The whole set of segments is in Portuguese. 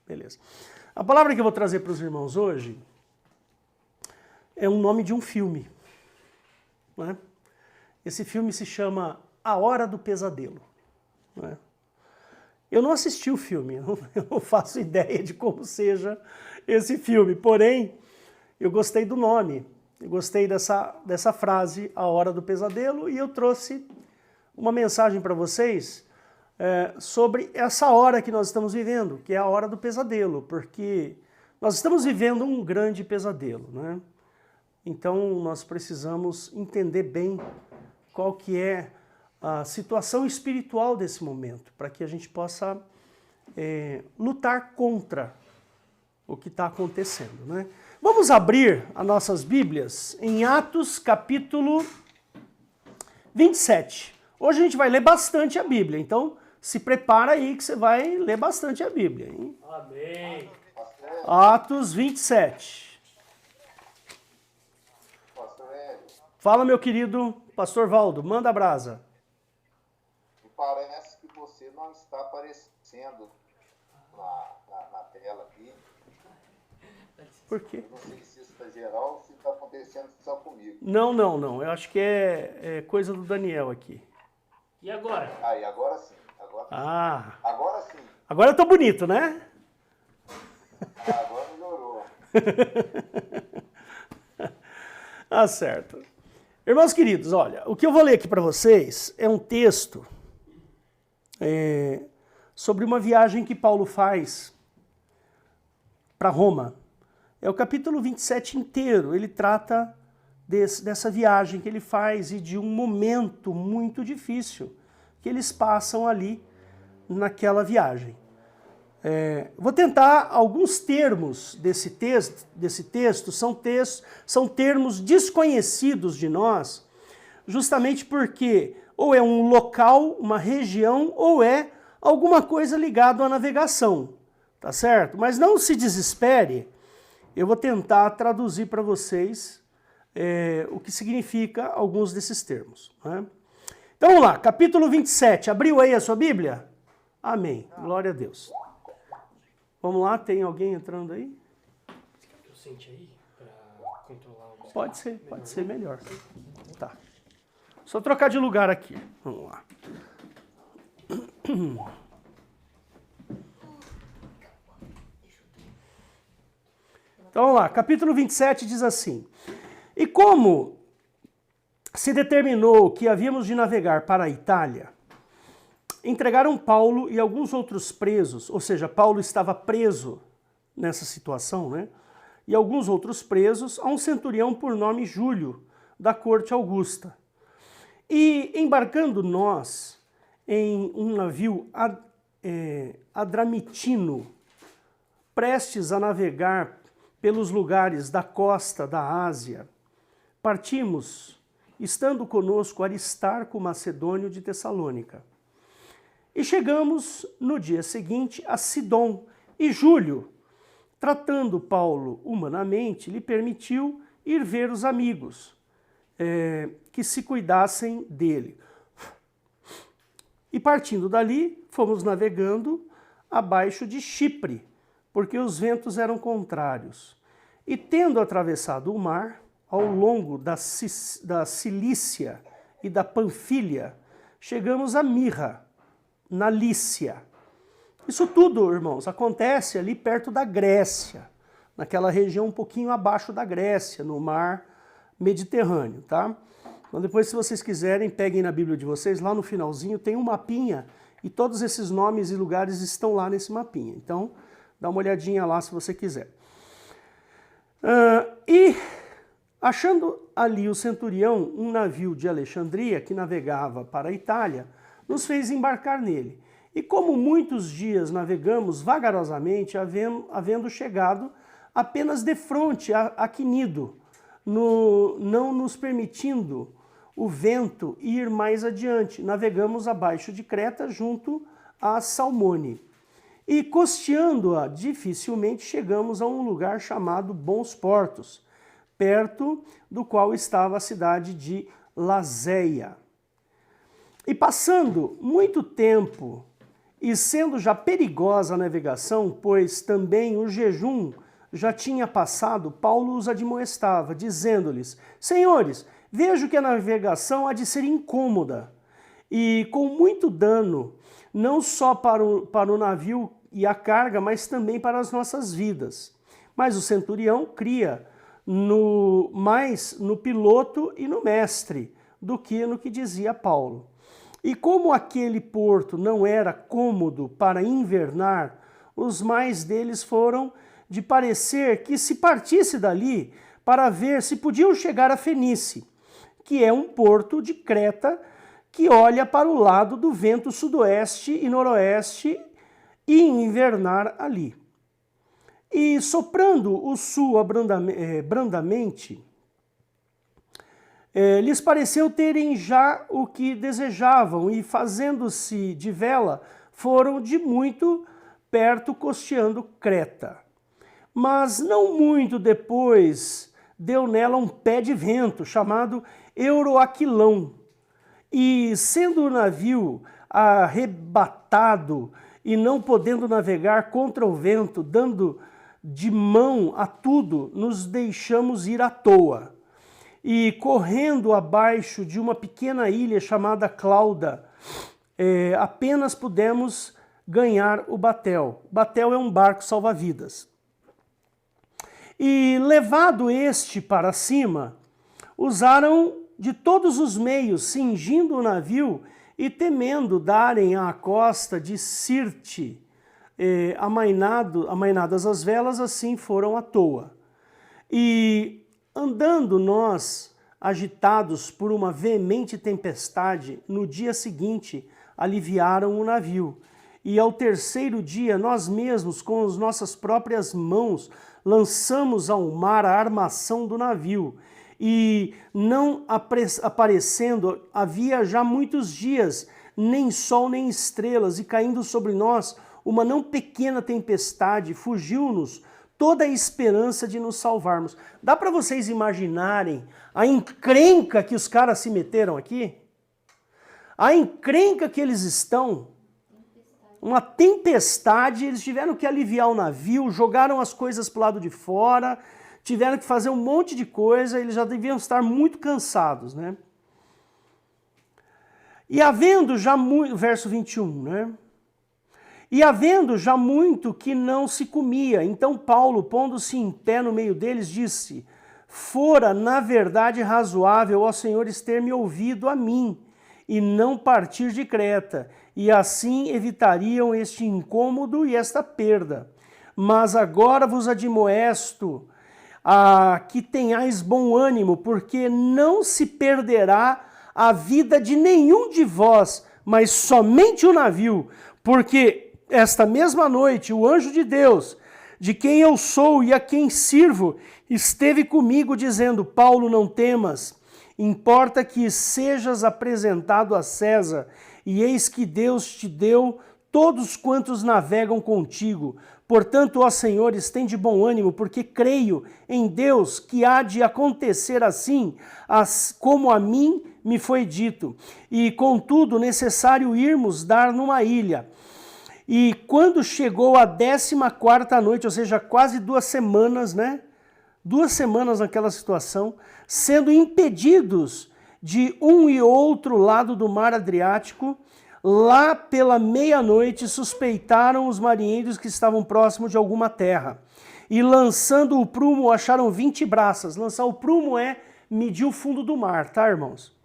Beleza. A palavra que eu vou trazer para os irmãos hoje é um nome de um filme, né? Esse filme se chama A Hora do Pesadelo, né? Eu não assisti o filme, eu não faço ideia de como seja esse filme, porém, eu gostei do nome, eu gostei dessa frase, A Hora do Pesadelo, e eu trouxe uma mensagem para vocês sobre essa hora que nós estamos vivendo, que é a hora do pesadelo, porque nós estamos vivendo um grande pesadelo, né? Então nós precisamos entender bem qual que é a situação espiritual desse momento, para que a gente possa lutar contra o que está acontecendo, né? Vamos abrir as nossas Bíblias em Atos capítulo 27. Hoje a gente vai ler bastante a Bíblia, então se prepara aí que você vai ler bastante a Bíblia, hein? Amém. Atos 27. Fala, meu querido pastor Valdo, manda a brasa. Me parece que você não está aparecendo na tela aqui. Por quê? Eu não sei se isso está geral ou se está acontecendo só comigo. Não. Eu acho que é coisa do Daniel aqui. E agora? Aí, agora sim. Agora sim. Agora eu tô bonito, né? Agora melhorou. Ah, certo. Irmãos queridos, olha, o que eu vou ler aqui para vocês é um texto sobre uma viagem que Paulo faz para Roma. É o capítulo 27 inteiro, ele trata dessa viagem que ele faz e de um momento muito difícil que eles passam ali naquela viagem. Vou tentar alguns termos desse texto são termos desconhecidos de nós, justamente porque ou é um local, uma região, ou é alguma coisa ligada à navegação, tá certo? Mas não se desespere, eu vou tentar traduzir para vocês o que significa alguns desses termos, né? Então vamos lá, capítulo 27, abriu aí a sua Bíblia? Amém, glória a Deus. Vamos lá, tem alguém entrando aí? Eu sente aí para controlar o... Pode ser melhor. Tá. Só trocar de lugar aqui. Vamos lá. Então vamos lá, capítulo 27 diz assim: E como se determinou que havíamos de navegar para a Itália, entregaram Paulo e alguns outros presos, ou seja, Paulo estava preso nessa situação, né? E alguns outros presos a um centurião por nome Júlio, da corte Augusta. E embarcando nós em um navio adramitino, prestes a navegar pelos lugares da costa da Ásia, partimos, estando conosco Aristarco Macedônio de Tessalônica. E chegamos no dia seguinte a Sidom, e Júlio, tratando Paulo humanamente, lhe permitiu ir ver os amigos, que se cuidassem dele. E partindo dali, fomos navegando abaixo de Chipre, porque os ventos eram contrários. E tendo atravessado o mar, ao longo da Cilícia e da Panfilha, chegamos a Mirra, na Lícia. Isso tudo, irmãos, acontece ali perto da Grécia, naquela região um pouquinho abaixo da Grécia, no mar Mediterrâneo, tá? Então depois, se vocês quiserem, peguem na Bíblia de vocês, lá no finalzinho tem um mapinha, e todos esses nomes e lugares estão lá nesse mapinha. Então, dá uma olhadinha lá se você quiser. E achando ali o centurião um navio de Alexandria que navegava para a Itália, nos fez embarcar nele. E como muitos dias navegamos vagarosamente, havendo chegado apenas defronte a Quinido, não nos permitindo o vento ir mais adiante. Navegamos abaixo de Creta, junto a Salmone. E costeando-a, dificilmente chegamos a um lugar chamado Bons Portos, perto do qual estava a cidade de Lazéia. E passando muito tempo, e sendo já perigosa a navegação, pois também o jejum já tinha passado, Paulo os admoestava, dizendo-lhes: Senhores, vejo que a navegação há de ser incômoda e com muito dano, não só para o navio e a carga, mas também para as nossas vidas. Mas o centurião cria mais no piloto e no mestre do que no que dizia Paulo. E como aquele porto não era cômodo para invernar, os mais deles foram de parecer que se partisse dali para ver se podiam chegar a Fenice, que é um porto de Creta que olha para o lado do vento sudoeste e noroeste e invernar ali. E soprando o sul brandamente, lhes pareceu terem já o que desejavam e, fazendo-se de vela, foram de muito perto costeando Creta. Mas não muito depois deu nela um pé de vento chamado Euroaquilão, e sendo o navio arrebatado e não podendo navegar contra o vento, dando de mão a tudo, nos deixamos ir à toa. E correndo abaixo de uma pequena ilha chamada Clauda, apenas pudemos ganhar o batel. Batel é um barco salva-vidas. E levado este para cima, usaram de todos os meios, cingindo o navio e temendo darem à costa de Sirte, amainadas as velas, assim foram à toa. E andando nós, agitados por uma veemente tempestade, no dia seguinte aliviaram o navio. E ao terceiro dia, nós mesmos, com as nossas próprias mãos, lançamos ao mar a armação do navio. E não aparecendo, havia já muitos dias, nem sol nem estrelas, e caindo sobre nós uma não pequena tempestade, fugiu-nos toda a esperança de nos salvarmos. Dá para vocês imaginarem a encrenca que os caras se meteram aqui? A encrenca que eles estão? Uma tempestade, eles tiveram que aliviar o navio, jogaram as coisas para o lado de fora, tiveram que fazer um monte de coisa, eles já deviam estar muito cansados, né? E havendo já muito, verso 21, né? E havendo já muito que não se comia, então Paulo, pondo-se em pé no meio deles, disse: fora, na verdade, razoável aos senhores ter me ouvido a mim, e não partir de Creta, e assim evitariam este incômodo e esta perda. Mas agora vos admoesto a que tenhais bom ânimo, porque não se perderá a vida de nenhum de vós, mas somente o navio, porque esta mesma noite o anjo de Deus, de quem eu sou e a quem sirvo, esteve comigo dizendo: Paulo, não temas, importa que sejas apresentado a César, e eis que Deus te deu todos quantos navegam contigo. Portanto, ó senhores, tende bom ânimo, porque creio em Deus que há de acontecer assim, como a mim me foi dito. E, contudo, necessário irmos dar numa ilha. E quando chegou a 14ª noite, ou seja, quase 2 semanas, né? 2 semanas naquela situação, sendo impedidos de um e outro lado do mar Adriático, lá pela meia-noite suspeitaram os marinheiros que estavam próximos de alguma terra. E lançando o prumo, acharam 20 braças. Lançar o prumo é medir o fundo do mar, tá, irmãos?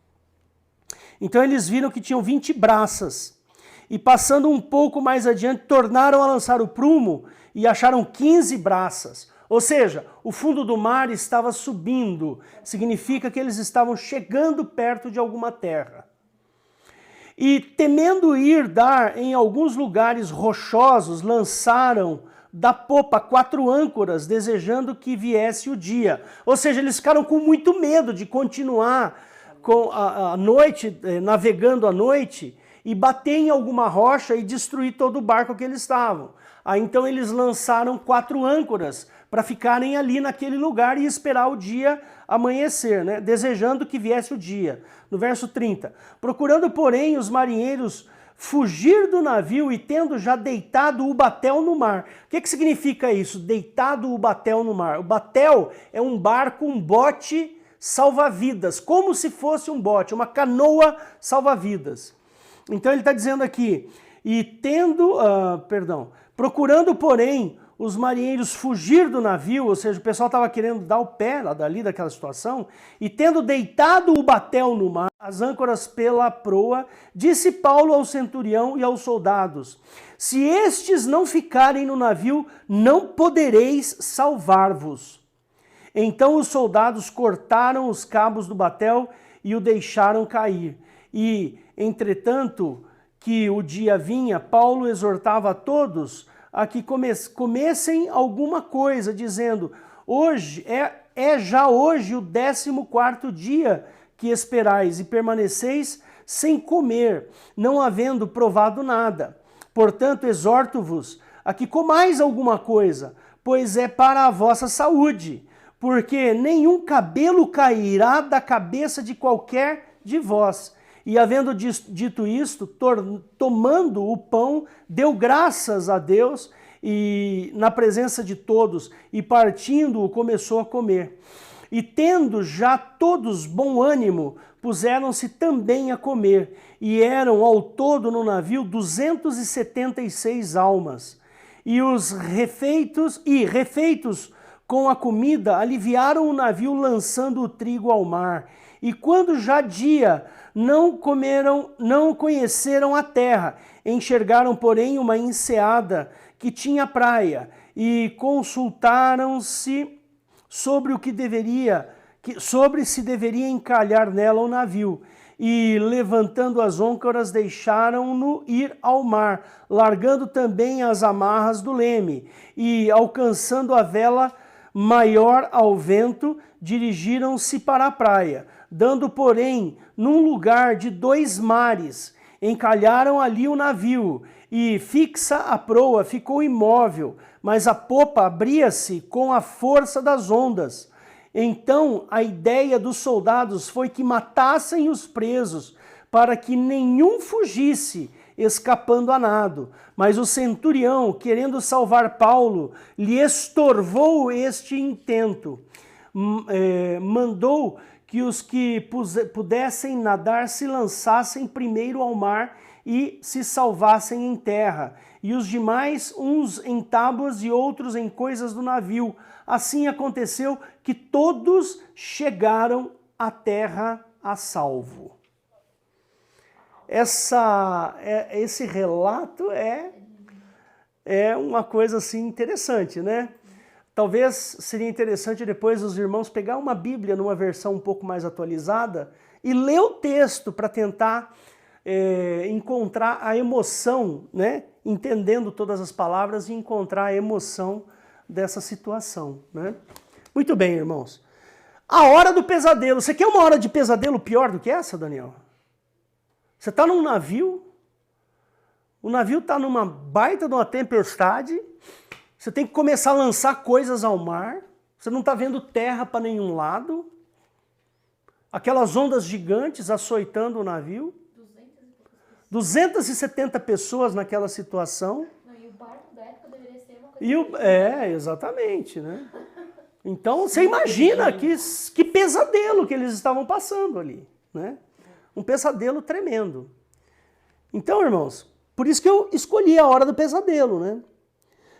Então eles viram que tinham 20 braças. E passando um pouco mais adiante, tornaram a lançar o prumo e acharam 15 braças. Ou seja, o fundo do mar estava subindo. Significa que eles estavam chegando perto de alguma terra. E temendo ir dar em alguns lugares rochosos, lançaram da popa 4 âncoras, desejando que viesse o dia. Ou seja, eles ficaram com muito medo de continuar à noite, navegando à noite, e bater em alguma rocha e destruir todo o barco que eles estavam. Aí então eles lançaram 4 âncoras para ficarem ali naquele lugar e esperar o dia amanhecer, né? Desejando que viesse o dia. No verso 30. Procurando, porém, os marinheiros fugir do navio e tendo já deitado o batel no mar. O que significa isso? Deitado o batel no mar. O batel é um barco, um bote salva-vidas, como se fosse um bote, uma canoa salva-vidas. Então ele está dizendo aqui, procurando, porém, os marinheiros fugir do navio, ou seja, o pessoal estava querendo dar o pé lá dali daquela situação, e tendo deitado o batel no mar, as âncoras pela proa, disse Paulo ao centurião e aos soldados, se estes não ficarem no navio, não podereis salvar-vos. Então os soldados cortaram os cabos do batel e o deixaram cair. E, entretanto, que o dia vinha, Paulo exortava a todos a que comessem alguma coisa, dizendo, hoje é já hoje o 14º dia que esperais e permaneceis sem comer, não havendo provado nada. Portanto, exorto-vos a que comais alguma coisa, pois é para a vossa saúde, porque nenhum cabelo cairá da cabeça de qualquer de vós. E havendo dito isto, tomando o pão, deu graças a Deus e na presença de todos, e partindo-o começou a comer. E tendo já todos bom ânimo, puseram-se também a comer, e eram ao todo no navio 276 almas. E os refeitos com a comida, aliviaram o navio lançando o trigo ao mar. E quando já dia, não conheceram a terra, enxergaram, porém, uma enseada que tinha praia, e consultaram-se sobre se deveria encalhar nela o navio. E, levantando as âncoras, deixaram-no ir ao mar, largando também as amarras do leme, e, alcançando a vela maior ao vento, dirigiram-se para a praia. Dando, porém, num lugar de 2 mares, encalharam ali o navio, e fixa a proa ficou imóvel, mas a popa abria-se com a força das ondas. Então a ideia dos soldados foi que matassem os presos, para que nenhum fugisse, escapando a nado. Mas o centurião, querendo salvar Paulo, lhe estorvou este intento. Mandou que os que pudessem nadar se lançassem primeiro ao mar e se salvassem em terra, e os demais, uns em tábuas e outros em coisas do navio. Assim aconteceu que todos chegaram à terra a salvo. Esse relato é uma coisa assim interessante, né? Talvez seria interessante depois os irmãos pegar uma Bíblia numa versão um pouco mais atualizada e ler o texto para tentar encontrar a emoção, né? Entendendo todas as palavras e encontrar a emoção dessa situação, né? Muito bem, irmãos. A hora do pesadelo. Você quer uma hora de pesadelo pior do que essa, Daniel? Você está num navio, o navio está numa baita de uma tempestade, você tem que começar a lançar coisas ao mar, você não está vendo terra para nenhum lado, aquelas ondas gigantes açoitando o navio, 270 pessoas naquela situação. Não, e o barco da época deveria ser uma coisa... Exatamente, né? Então você imagina que pesadelo que eles estavam passando ali, né? Um pesadelo tremendo. Então, irmãos, por isso que eu escolhi a hora do pesadelo, né?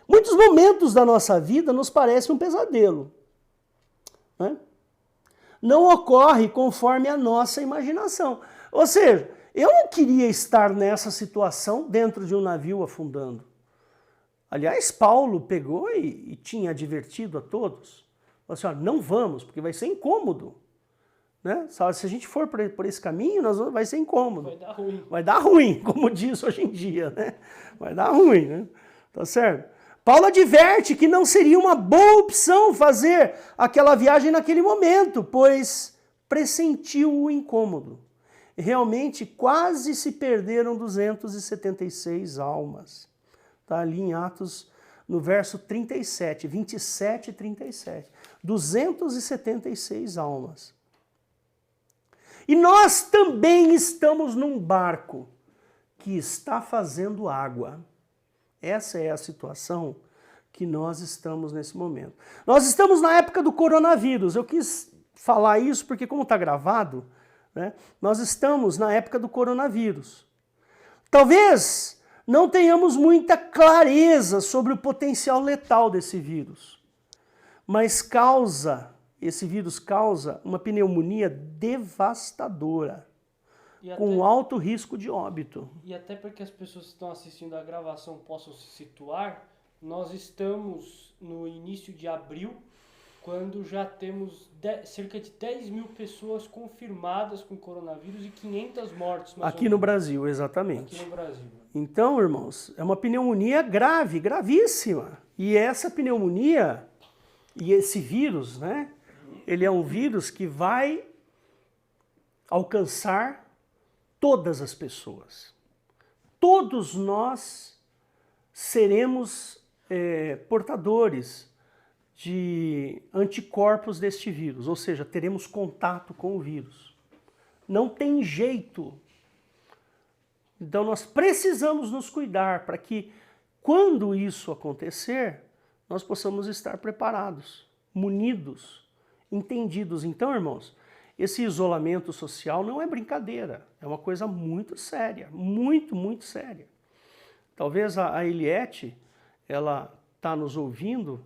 Muitos momentos da nossa vida nos parecem um pesadelo, né? Não ocorre conforme a nossa imaginação. Ou seja, eu não queria estar nessa situação dentro de um navio afundando. Aliás, Paulo pegou e tinha advertido a todos. Falou assim, ó, não vamos, porque vai ser incômodo. Né? Se a gente for por esse caminho, vai ser incômodo. Vai dar ruim. Vai dar ruim, como diz hoje em dia. Né? Vai dar ruim, né? Tá certo? Paulo adverte que não seria uma boa opção fazer aquela viagem naquele momento, pois pressentiu o incômodo. Realmente quase se perderam 276 almas. Está ali em Atos, no verso 37, 27 e 37. 276 almas. E nós também estamos num barco que está fazendo água. Essa é a situação que nós estamos nesse momento. Nós estamos na época do coronavírus. Eu quis falar isso porque, como está gravado, né, nós estamos na época do coronavírus. Talvez não tenhamos muita clareza sobre o potencial letal desse vírus, mas esse vírus causa uma pneumonia devastadora, com alto risco de óbito. E até para que as pessoas que estão assistindo a gravação possam se situar, nós estamos no início de abril, quando já temos cerca de 10 mil pessoas confirmadas com coronavírus e 500 mortes. Aqui no Brasil, exatamente. Aqui no Brasil. Então, irmãos, é uma pneumonia grave, gravíssima. E essa pneumonia, e esse vírus, né? Ele é um vírus que vai alcançar todas as pessoas. Todos nós seremos portadores de anticorpos deste vírus, ou seja, teremos contato com o vírus. Não tem jeito. Então nós precisamos nos cuidar para que, quando isso acontecer, nós possamos estar preparados, munidos, entendidos. Então, irmãos, esse isolamento social não é brincadeira, é uma coisa muito séria, muito, muito séria. Talvez a Eliette, ela está nos ouvindo,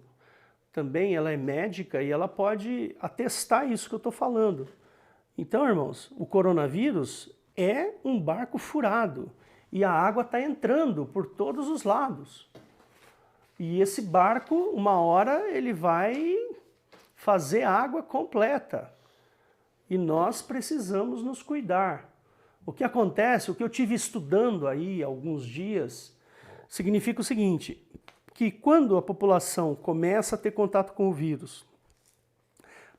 também ela é médica e ela pode atestar isso que eu estou falando. Então, irmãos, o coronavírus é um barco furado e a água está entrando por todos os lados. E esse barco, uma hora, ele vai fazer água completa. E nós precisamos nos cuidar. O que acontece, o que eu tive estudando aí há alguns dias, significa o seguinte, que quando a população começa a ter contato com o vírus,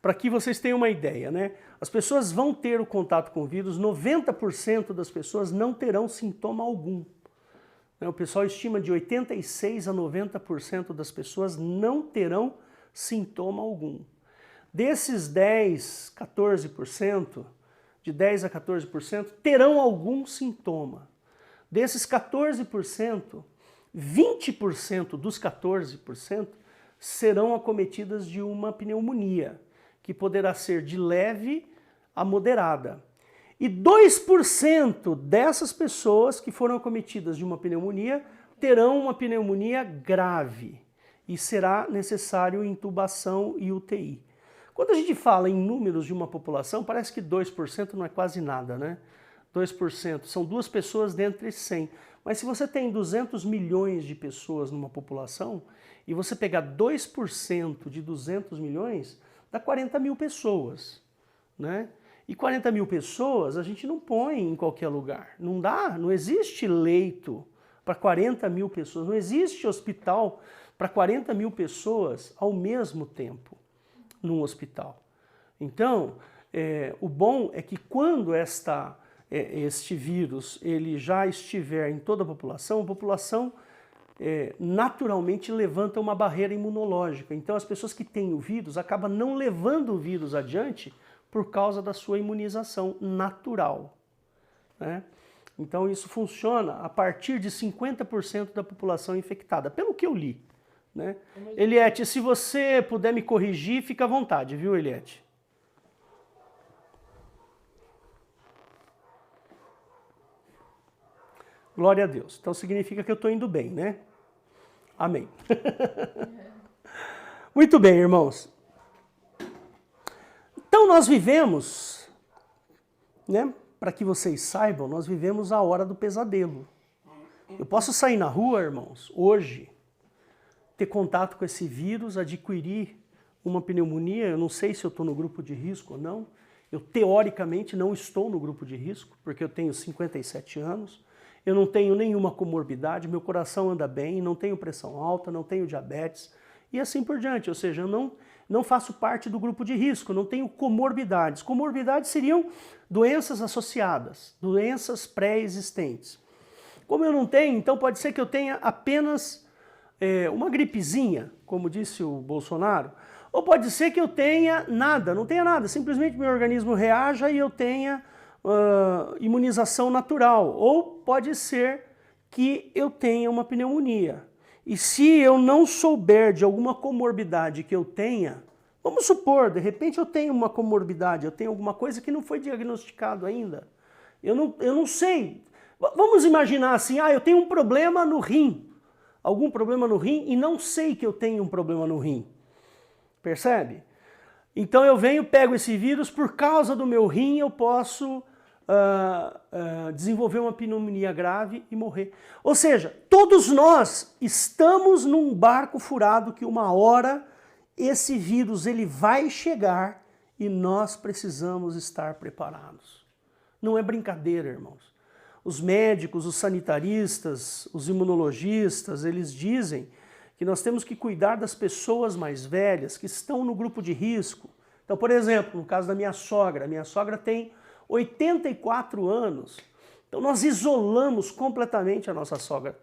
para que vocês tenham uma ideia, né? As pessoas vão ter o contato com o vírus, 90% das pessoas não terão sintoma algum. O pessoal estima de 86% a 90% das pessoas não terão sintoma algum. Desses 10%, 14%, de 10% a 14%, terão algum sintoma. Desses 14%, 20% dos 14% serão acometidas de uma pneumonia, que poderá ser de leve a moderada. E 2% dessas pessoas que foram acometidas de uma pneumonia terão uma pneumonia grave e será necessário intubação e UTI. Quando a gente fala em números de uma população, parece que 2% não é quase nada, né? 2% são 2 pessoas dentre 100. Mas se você tem 200 milhões de pessoas numa população e você pegar 2% de 200 milhões, dá 40 mil pessoas, né? E 40 mil pessoas a gente não põe em qualquer lugar. Não dá, não existe leito para 40 mil pessoas, não existe hospital para 40 mil pessoas ao mesmo tempo num hospital. Então, o bom é que quando este vírus ele já estiver em toda a população naturalmente levanta uma barreira imunológica. Então as pessoas que têm o vírus acabam não levando o vírus adiante por causa da sua imunização natural, né? Então isso funciona a partir de 50% da população infectada, pelo que eu li, né? Eliette, se você puder me corrigir, fica à vontade, viu, Eliette? Glória a Deus. Então significa que eu estou indo bem, né? Amém. Muito bem, irmãos. Então nós vivemos, né? Para que vocês saibam, nós vivemos a hora do pesadelo. Eu posso sair na rua, irmãos, hoje, ter contato com esse vírus, adquirir uma pneumonia, eu não sei se eu estou no grupo de risco ou não. Eu teoricamente não estou no grupo de risco, porque eu tenho 57 anos. Eu não tenho nenhuma comorbidade, meu coração anda bem, não tenho pressão alta, não tenho diabetes e assim por diante. Ou seja, eu não faço parte do grupo de risco, não tenho comorbidades. Comorbidades seriam doenças associadas, doenças pré-existentes. Como eu não tenho, então pode ser que eu tenha apenas uma gripezinha, como disse o Bolsonaro, ou pode ser que eu tenha nada, não tenha nada, simplesmente meu organismo reaja e eu tenha imunização natural, ou pode ser que eu tenha uma pneumonia. E se eu não souber de alguma comorbidade que eu tenha, vamos supor, de repente eu tenho uma comorbidade, eu tenho alguma coisa que não foi diagnosticado ainda, eu não sei. Vamos imaginar assim, eu tenho um problema no rim, algum problema no rim e não sei que eu tenho um problema no rim. Percebe? Então eu venho, pego esse vírus, por causa do meu rim eu posso desenvolver uma pneumonia grave e morrer. Ou seja, todos nós estamos num barco furado que uma hora esse vírus ele vai chegar e nós precisamos estar preparados. Não é brincadeira, irmãos. Os médicos, os sanitaristas, os imunologistas, eles dizem que nós temos que cuidar das pessoas mais velhas que estão no grupo de risco. Então, por exemplo, no caso da minha sogra tem 84 anos. Então nós isolamos completamente a nossa sogra,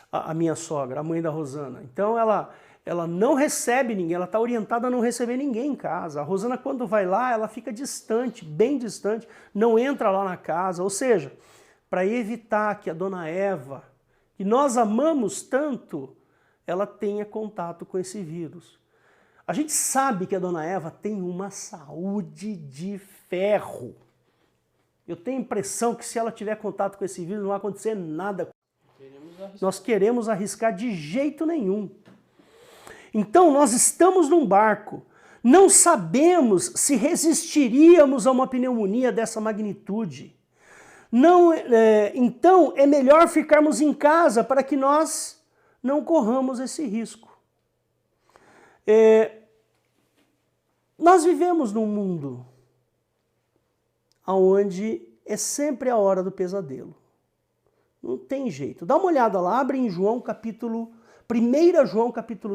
a minha sogra, a mãe da Rosana. Então ela não recebe ninguém, ela está orientada a não receber ninguém em casa. A Rosana, quando vai lá, ela fica distante, bem distante, não entra lá na casa. Ou seja, para evitar que a dona Eva, que nós amamos tanto, ela tenha contato com esse vírus. A gente sabe que a dona Eva tem uma saúde de ferro. Eu tenho a impressão que se ela tiver contato com esse vírus não vai acontecer nada. Nós queremos arriscar de jeito nenhum. Então nós estamos num barco, não sabemos se resistiríamos a uma pneumonia dessa magnitude. Então é melhor ficarmos em casa para que nós não corramos esse risco. Nós vivemos num mundo onde é sempre a hora do pesadelo. Não tem jeito. Dá uma olhada lá, abre em 1 João capítulo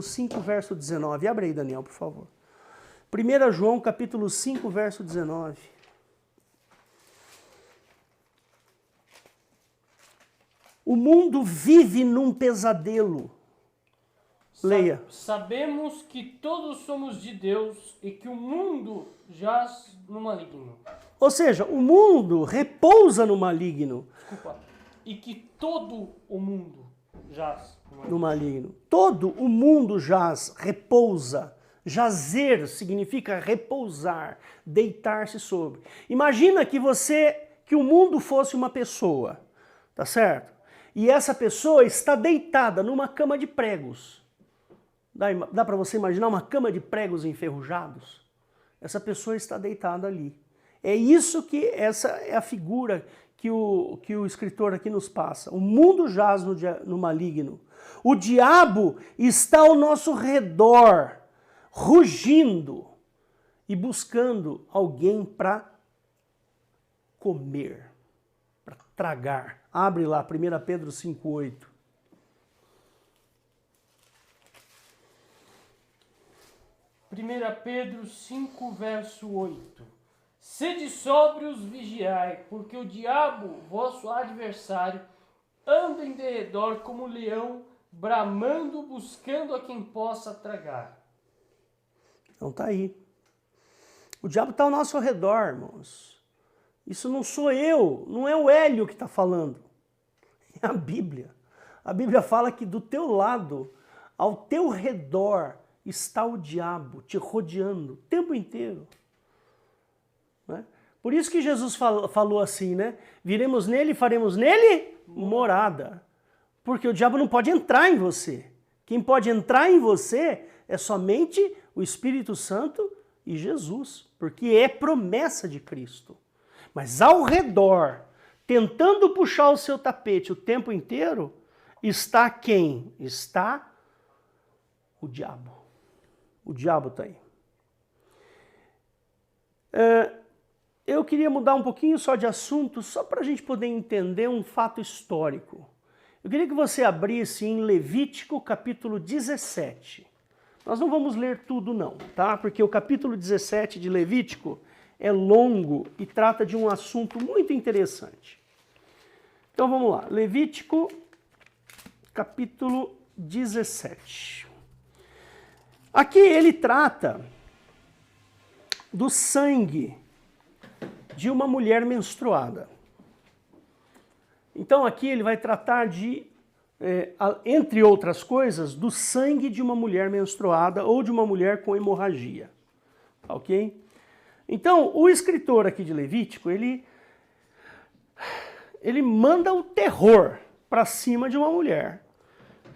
5, verso 19. Abre aí, Daniel, por favor. 1 João capítulo 5, verso 19. O mundo vive num pesadelo. Leia. Sabemos que todos somos de Deus e que o mundo jaz no maligno. Ou seja, o mundo repousa no maligno. Desculpa. E que todo o mundo jaz no maligno. Todo o mundo jaz, repousa. Jazer significa repousar, deitar-se sobre. Imagina que o mundo fosse uma pessoa, tá certo? E essa pessoa está deitada numa cama de pregos. Dá para você imaginar uma cama de pregos enferrujados? Essa pessoa está deitada ali. É isso que essa é a figura que o escritor aqui nos passa. O mundo jaz no maligno. O diabo está ao nosso redor, rugindo e buscando alguém para comer, para tragar. Abre lá, 1 Pedro 5,8. Pedro 5, verso 8. Sede sóbrios, vigiai, porque o diabo, vosso adversário, anda em derredor como leão, bramando, buscando a quem possa tragar. Então tá aí. O diabo está ao nosso redor, irmãos. Isso não sou eu, não é o Hélio que está falando. É a Bíblia. A Bíblia fala que do teu lado, ao teu redor, está o diabo te rodeando o tempo inteiro. Né? Por isso que Jesus falou assim, né? Viremos nele e faremos nele morada. Porque o diabo não pode entrar em você. Quem pode entrar em você é somente o Espírito Santo e Jesus. Porque é promessa de Cristo. Mas ao redor, tentando puxar o seu tapete o tempo inteiro, está quem? Está o diabo. O diabo está aí. Eu queria mudar um pouquinho só de assunto, só para a gente poder entender um fato histórico. Eu queria que você abrisse em Levítico capítulo 17. Nós não vamos ler tudo não, tá? Porque o capítulo 17 de Levítico é longo e trata de um assunto muito interessante. Então vamos lá, Levítico, capítulo 17. Aqui ele trata do sangue de uma mulher menstruada. Então aqui ele vai tratar de, entre outras coisas, do sangue de uma mulher menstruada ou de uma mulher com hemorragia. Ok? Então o escritor aqui de Levítico, ele manda o terror para cima de uma mulher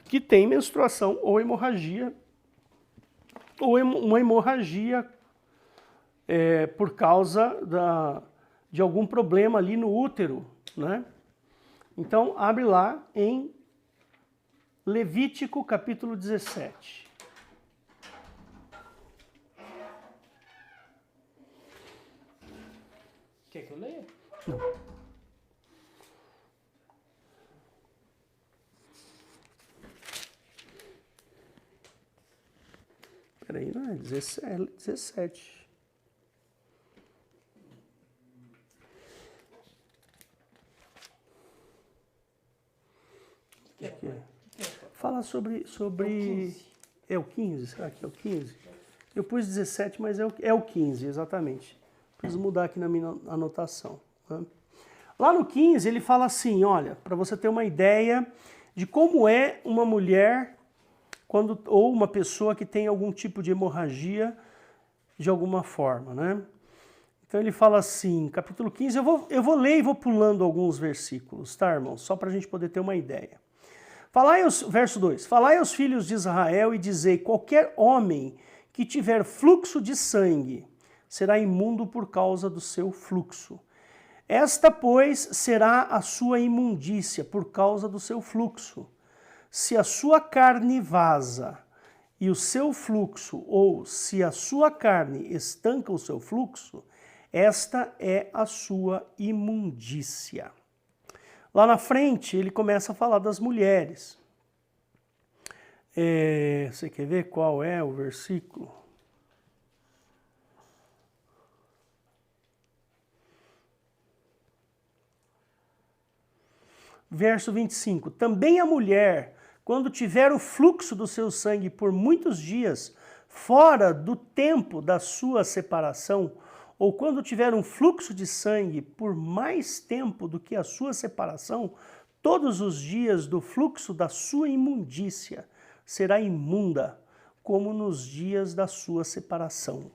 que tem menstruação ou hemorragia, ou uma hemorragia por causa de algum problema ali no útero, né? Então, abre lá em Levítico, capítulo 17. Quer que eu leia? Não. Peraí, não é 17. Fala sobre... É o 15? Será que é o 15? Eu pus 17, mas é o 15, exatamente. Preciso mudar aqui na minha anotação. Né? Lá no 15 ele fala assim, olha, para você ter uma ideia de como é uma mulher ou uma pessoa que tem algum tipo de hemorragia de alguma forma, né? Então ele fala assim, capítulo 15, eu vou ler e vou pulando alguns versículos, tá, irmãos? Só para a gente poder ter uma ideia. Verso 2, falai aos filhos de Israel e dizei, qualquer homem que tiver fluxo de sangue será imundo por causa do seu fluxo. Esta, pois, será a sua imundícia por causa do seu fluxo. Se a sua carne vaza e o seu fluxo, ou se a sua carne estanca o seu fluxo, esta é a sua imundícia. Lá na frente, ele começa a falar das mulheres. Você quer ver qual é o versículo? Verso 25. Também a mulher, quando tiver o fluxo do seu sangue por muitos dias, fora do tempo da sua separação, ou quando tiver um fluxo de sangue por mais tempo do que a sua separação, todos os dias do fluxo da sua imundícia será imunda, como nos dias da sua separação.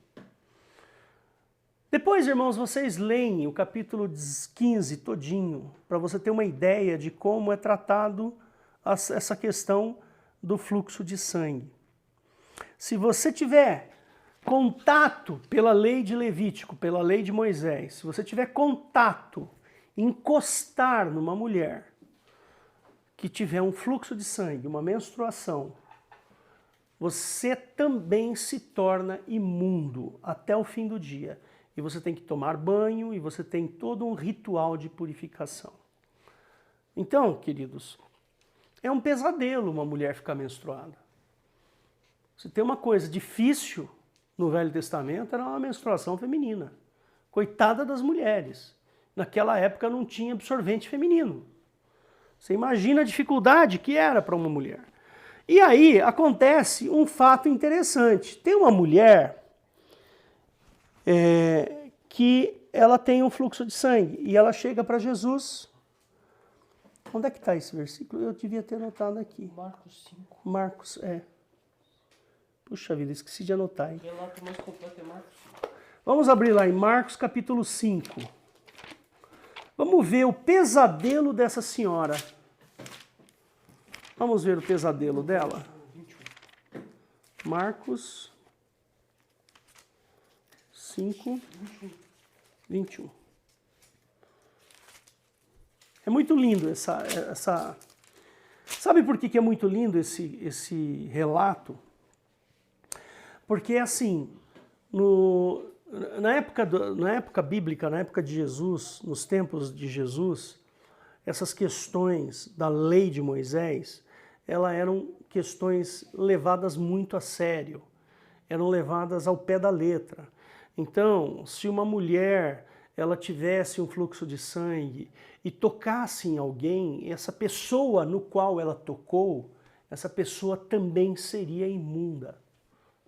Depois, irmãos, vocês leem o capítulo 15 todinho, para você ter uma ideia de como é tratado essa questão do fluxo de sangue. Se você tiver contato pela lei de Levítico, pela lei de Moisés, se você tiver contato, encostar numa mulher que tiver um fluxo de sangue, uma menstruação, você também se torna imundo até o fim do dia. E você tem que tomar banho e você tem todo um ritual de purificação. Então, queridos, é um pesadelo uma mulher ficar menstruada. Se tem uma coisa difícil no Velho Testamento, era uma menstruação feminina. Coitada das mulheres. Naquela época não tinha absorvente feminino. Você imagina a dificuldade que era para uma mulher. E aí acontece um fato interessante. Tem uma mulher que ela tem um fluxo de sangue e ela chega para Jesus. Onde é que está esse versículo? Eu devia ter anotado aqui. Marcos 5. Marcos, Puxa vida, esqueci de anotar, hein? O relato mais completo é Marcos 5. Vamos abrir lá em Marcos capítulo 5. Vamos ver o pesadelo dessa senhora. Vamos ver o pesadelo dela? 21. Marcos 5, 21. É muito lindo essa... Sabe por que é muito lindo esse relato? Porque, assim, na época bíblica, na época de Jesus, nos tempos de Jesus, essas questões da lei de Moisés eram questões levadas muito a sério, eram levadas ao pé da letra. Então, se uma mulher ela tivesse um fluxo de sangue e tocasse em alguém, essa pessoa no qual ela tocou, essa pessoa também seria imunda,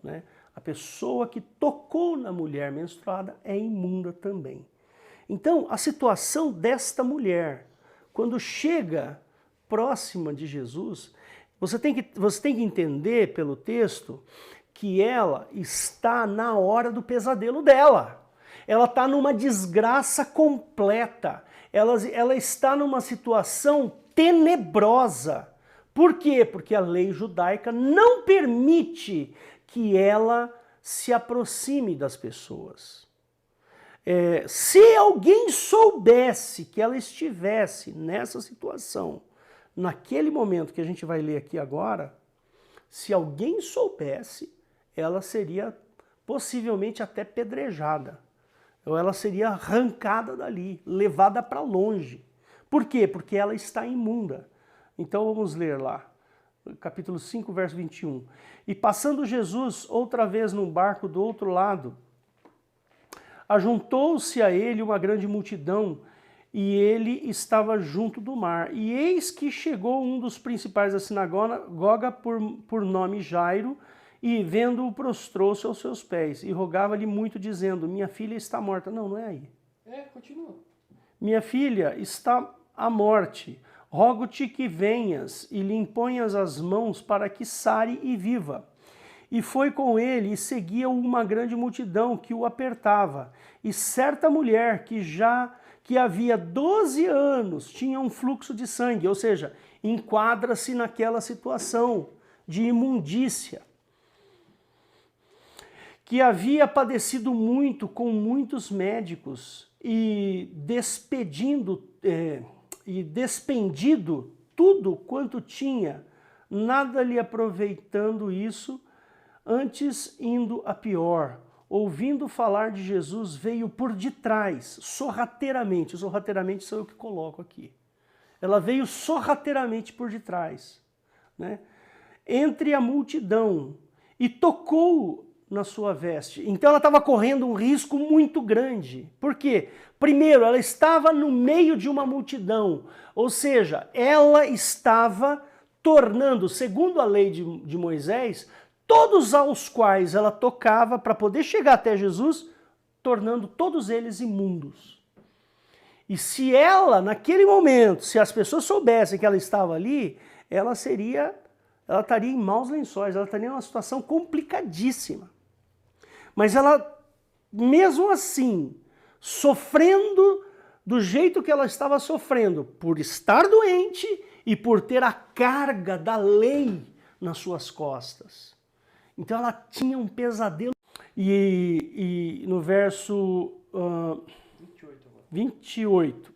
né? A pessoa que tocou na mulher menstruada é imunda também. Então, a situação desta mulher, quando chega próxima de Jesus, você tem que entender pelo texto que ela está na hora do pesadelo dela. Ela está numa desgraça completa. Ela está numa situação tenebrosa. Por quê? Porque a lei judaica não permite que ela se aproxime das pessoas. Se alguém soubesse que ela estivesse nessa situação, naquele momento que a gente vai ler aqui agora, se alguém soubesse, ela seria possivelmente até pedrejada. Ou ela seria arrancada dali, levada para longe. Por quê? Porque ela está imunda. Então vamos ler lá, capítulo 5, verso 21. E passando Jesus outra vez num barco do outro lado, ajuntou-se a ele uma grande multidão, e ele estava junto do mar. E eis que chegou um dos principais da sinagoga, por nome Jairo, e vendo-o prostrou-se aos seus pés, e rogava-lhe muito, dizendo, minha filha está morta. Não, não é aí. Continua. Minha filha está à morte. Rogo-te que venhas e lhe imponhas as mãos para que sare e viva. E foi com ele e seguia uma grande multidão que o apertava. E certa mulher que havia 12 anos tinha um fluxo de sangue, ou seja, enquadra-se naquela situação de imundícia, que havia padecido muito com muitos médicos e despendido tudo quanto tinha, nada lhe aproveitando isso, antes indo a pior. Ouvindo falar de Jesus, veio por detrás, sorrateiramente sou eu que coloco aqui. Ela veio sorrateiramente por detrás, né? Entre a multidão, e tocou na sua veste. Então ela estava correndo um risco muito grande. Por quê? Primeiro, ela estava no meio de uma multidão, ou seja, ela estava tornando, segundo a lei de Moisés, todos aos quais ela tocava para poder chegar até Jesus, tornando todos eles imundos. E se ela, naquele momento, se as pessoas soubessem que ela estava ali, ela estaria em maus lençóis, ela estaria em uma situação complicadíssima. Mas ela, mesmo assim, sofrendo do jeito que ela estava sofrendo, por estar doente e por ter a carga da lei nas suas costas. Então ela tinha um pesadelo. E no verso 28,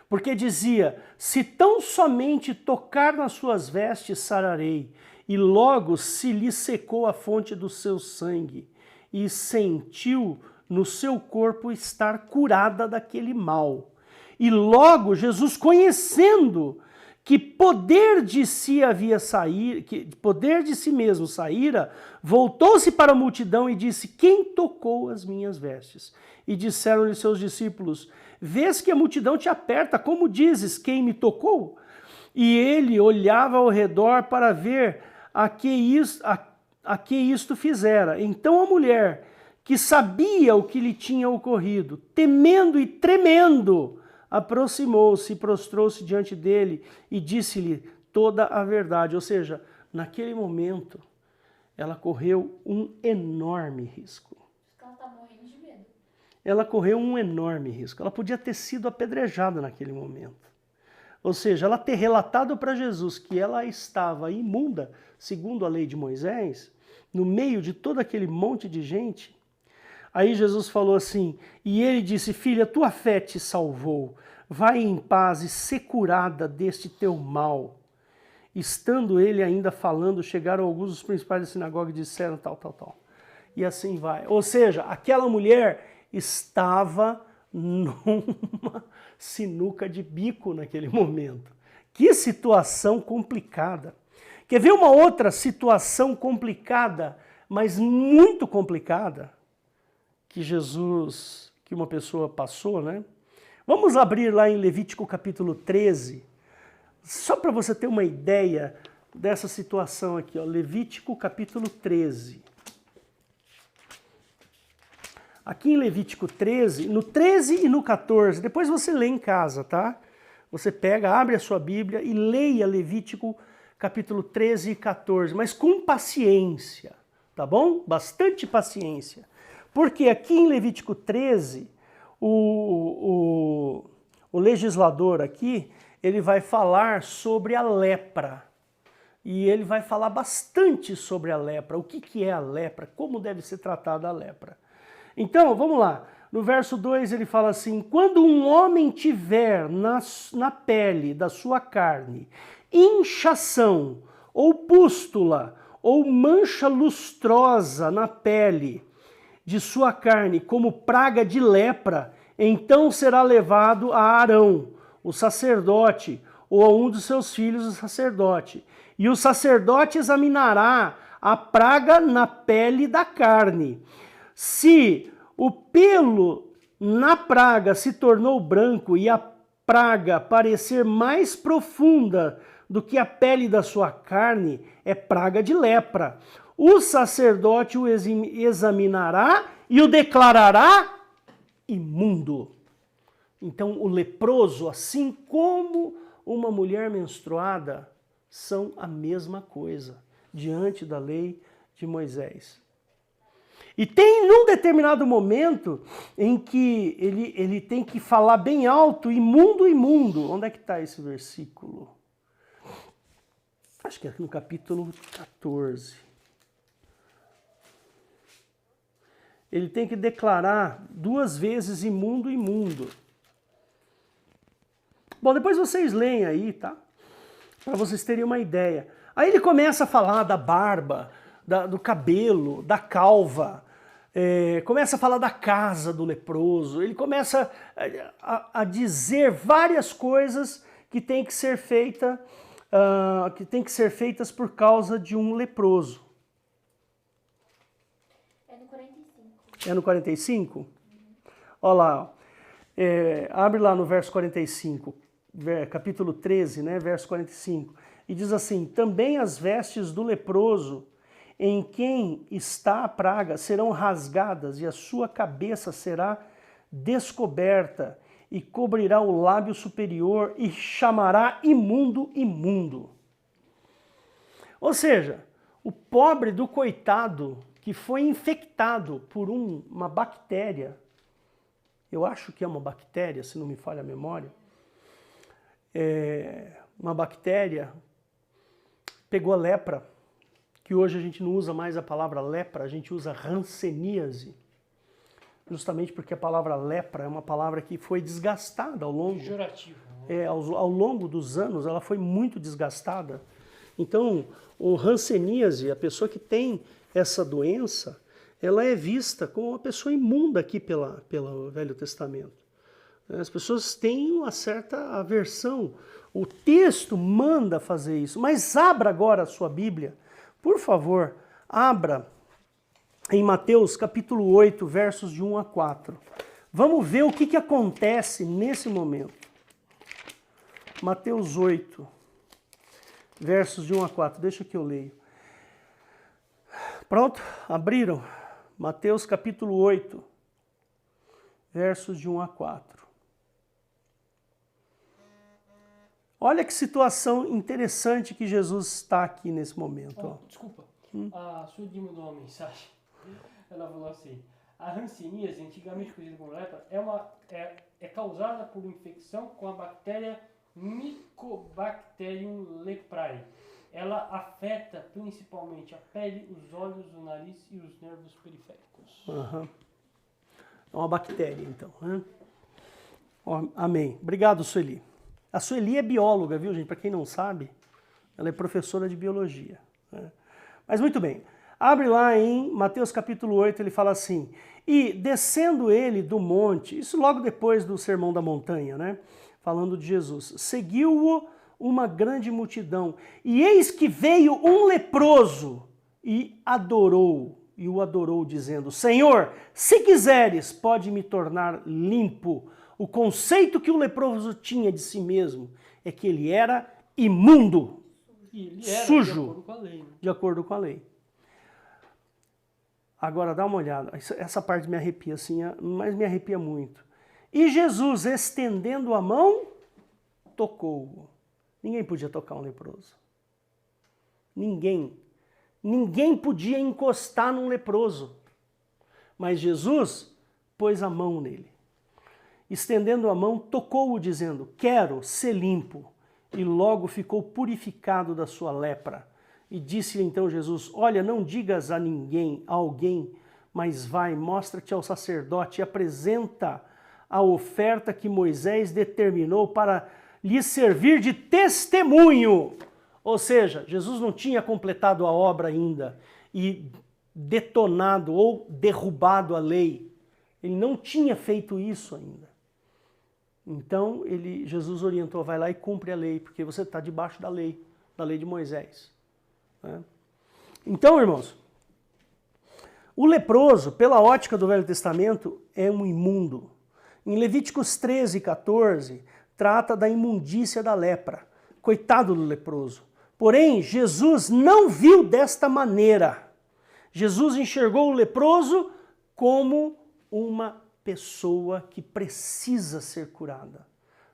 porque dizia, se tão somente tocar nas suas vestes sararei, e logo se lhe secou a fonte do seu sangue, e sentiu no seu corpo estar curada daquele mal. E logo Jesus, conhecendo que poder de si havia saído, que poder de si mesmo saíra, voltou-se para a multidão e disse, quem tocou as minhas vestes? E disseram-lhe seus discípulos, vês que a multidão te aperta, como dizes, quem me tocou? E ele olhava ao redor para ver a que isto fizera. Então a mulher, que sabia o que lhe tinha ocorrido, temendo e tremendo, aproximou-se e prostrou-se diante dele e disse-lhe toda a verdade. Ou seja, naquele momento, ela correu um enorme risco. Ela está morrendo de medo. Ela correu um enorme risco. Ela podia ter sido apedrejada naquele momento. Ou seja, ela ter relatado para Jesus que ela estava imunda, segundo a lei de Moisés, no meio de todo aquele monte de gente. Aí Jesus falou assim, e ele disse, filha, tua fé te salvou, vai em paz e ser curada deste teu mal. Estando ele ainda falando, chegaram alguns dos principais da sinagoga e disseram tal. E assim vai. Ou seja, aquela mulher estava numa sinuca de bico naquele momento. Que situação complicada. Quer ver uma outra situação complicada, mas muito complicada, que uma pessoa passou, né? Vamos abrir lá em Levítico capítulo 13, só para você ter uma ideia dessa situação aqui, ó. Levítico capítulo 13. Aqui em Levítico 13, no 13 e no 14, depois você lê em casa, tá? Você pega, abre a sua Bíblia e leia Levítico capítulo 13 e 14, mas com paciência, tá bom? Bastante paciência. Porque aqui em Levítico 13, o legislador aqui, ele vai falar sobre a lepra. E ele vai falar bastante sobre a lepra, o que é a lepra, como deve ser tratada a lepra. Então, vamos lá. No verso 2 ele fala assim: quando um homem tiver na pele da sua carne inchação, ou pústula, ou mancha lustrosa na pele de sua carne, como praga de lepra, então será levado a Arão, o sacerdote, ou a um dos seus filhos, o sacerdote. E o sacerdote examinará a praga na pele da carne. Se o pelo na praga se tornou branco e a praga parecer mais profunda do que a pele da sua carne, é praga de lepra. O sacerdote o examinará e o declarará imundo. Então, o leproso, assim como uma mulher menstruada, são a mesma coisa diante da lei de Moisés. E tem num determinado momento em que ele tem que falar bem alto, imundo, imundo. Onde é que está esse versículo? Acho que é no capítulo 14. Ele tem que declarar 2 vezes imundo, imundo. Bom, depois vocês leem aí, tá? Para vocês terem uma ideia. Aí ele começa a falar da barba, do cabelo, da calva, começa a falar da casa do leproso, ele começa a dizer várias coisas que têm que ser feitas por causa de um leproso. É no 45. É no 45? Olha lá, abre lá no verso 45, capítulo 13, né, verso 45, e diz assim: também as vestes do leproso em quem está a praga serão rasgadas e a sua cabeça será descoberta e cobrirá o lábio superior e chamará imundo, imundo. Ou seja, o pobre do coitado que foi infectado por uma bactéria, eu acho que é uma bactéria, se não me falha a memória, uma bactéria pegou a lepra, que hoje a gente não usa mais a palavra lepra, a gente usa hanseníase, justamente porque a palavra lepra é uma palavra que foi desgastada ao longo... Pejorativo. Ao longo dos anos ela foi muito desgastada. Então, o hanseníase, a pessoa que tem essa doença, ela é vista como uma pessoa imunda aqui pelo Velho Testamento. As pessoas têm uma certa aversão. O texto manda fazer isso. Mas abra agora a sua Bíblia, por favor, abra em Mateus capítulo 8, versos de 1 a 4. Vamos ver o que acontece nesse momento. Mateus 8, versos de 1 a 4. Deixa que eu leio. Pronto? Abriram? Mateus capítulo 8, versos de 1 a 4. Olha que situação interessante que Jesus está aqui nesse momento. Desculpa, a sua mandou uma mensagem. Ela falou assim: a hanseníase, antigamente conhecida como lepra, é causada por infecção com a bactéria Mycobacterium leprae. Ela afeta principalmente a pele, os olhos, o nariz e os nervos periféricos. Uhum. É uma bactéria, então. Né? Amém. Obrigado, Sueli. A Sueli é bióloga, viu, gente? Para quem não sabe, ela é professora de biologia. Né? Mas muito bem. Abre lá em Mateus capítulo 8, ele fala assim: e descendo ele do monte, isso logo depois do Sermão da Montanha, né? Falando de Jesus, seguiu-o uma grande multidão. E eis que veio um leproso e o adorou, dizendo: Senhor, se quiseres, pode me tornar limpo. O conceito que o leproso tinha de si mesmo é que ele era imundo, E ele era sujo, de acordo com a lei. Né? de acordo com a lei. Agora dá uma olhada, essa parte me arrepia assim, mas me arrepia muito. E Jesus, estendendo a mão, tocou-o. Ninguém podia tocar um leproso. Ninguém. Ninguém podia encostar num leproso. Mas Jesus pôs a mão nele. Estendendo a mão, tocou-o, dizendo: quero ser limpo. E logo ficou purificado da sua lepra. E disse-lhe então Jesus: olha, não digas a ninguém, a alguém, mas vai, mostra-te ao sacerdote e apresenta a oferta que Moisés determinou para lhe servir de testemunho. Ou seja, Jesus não tinha completado a obra ainda e detonado ou derrubado a lei. Ele não tinha feito isso ainda. Então Jesus orientou: vai lá e cumpre a lei, porque você está debaixo da lei de Moisés. Então, irmãos, o leproso, pela ótica do Velho Testamento, é um imundo. Em Levíticos 13 e 14, trata da imundícia da lepra. Coitado do leproso. Porém, Jesus não viu desta maneira. Jesus enxergou o leproso como uma pessoa que precisa ser curada.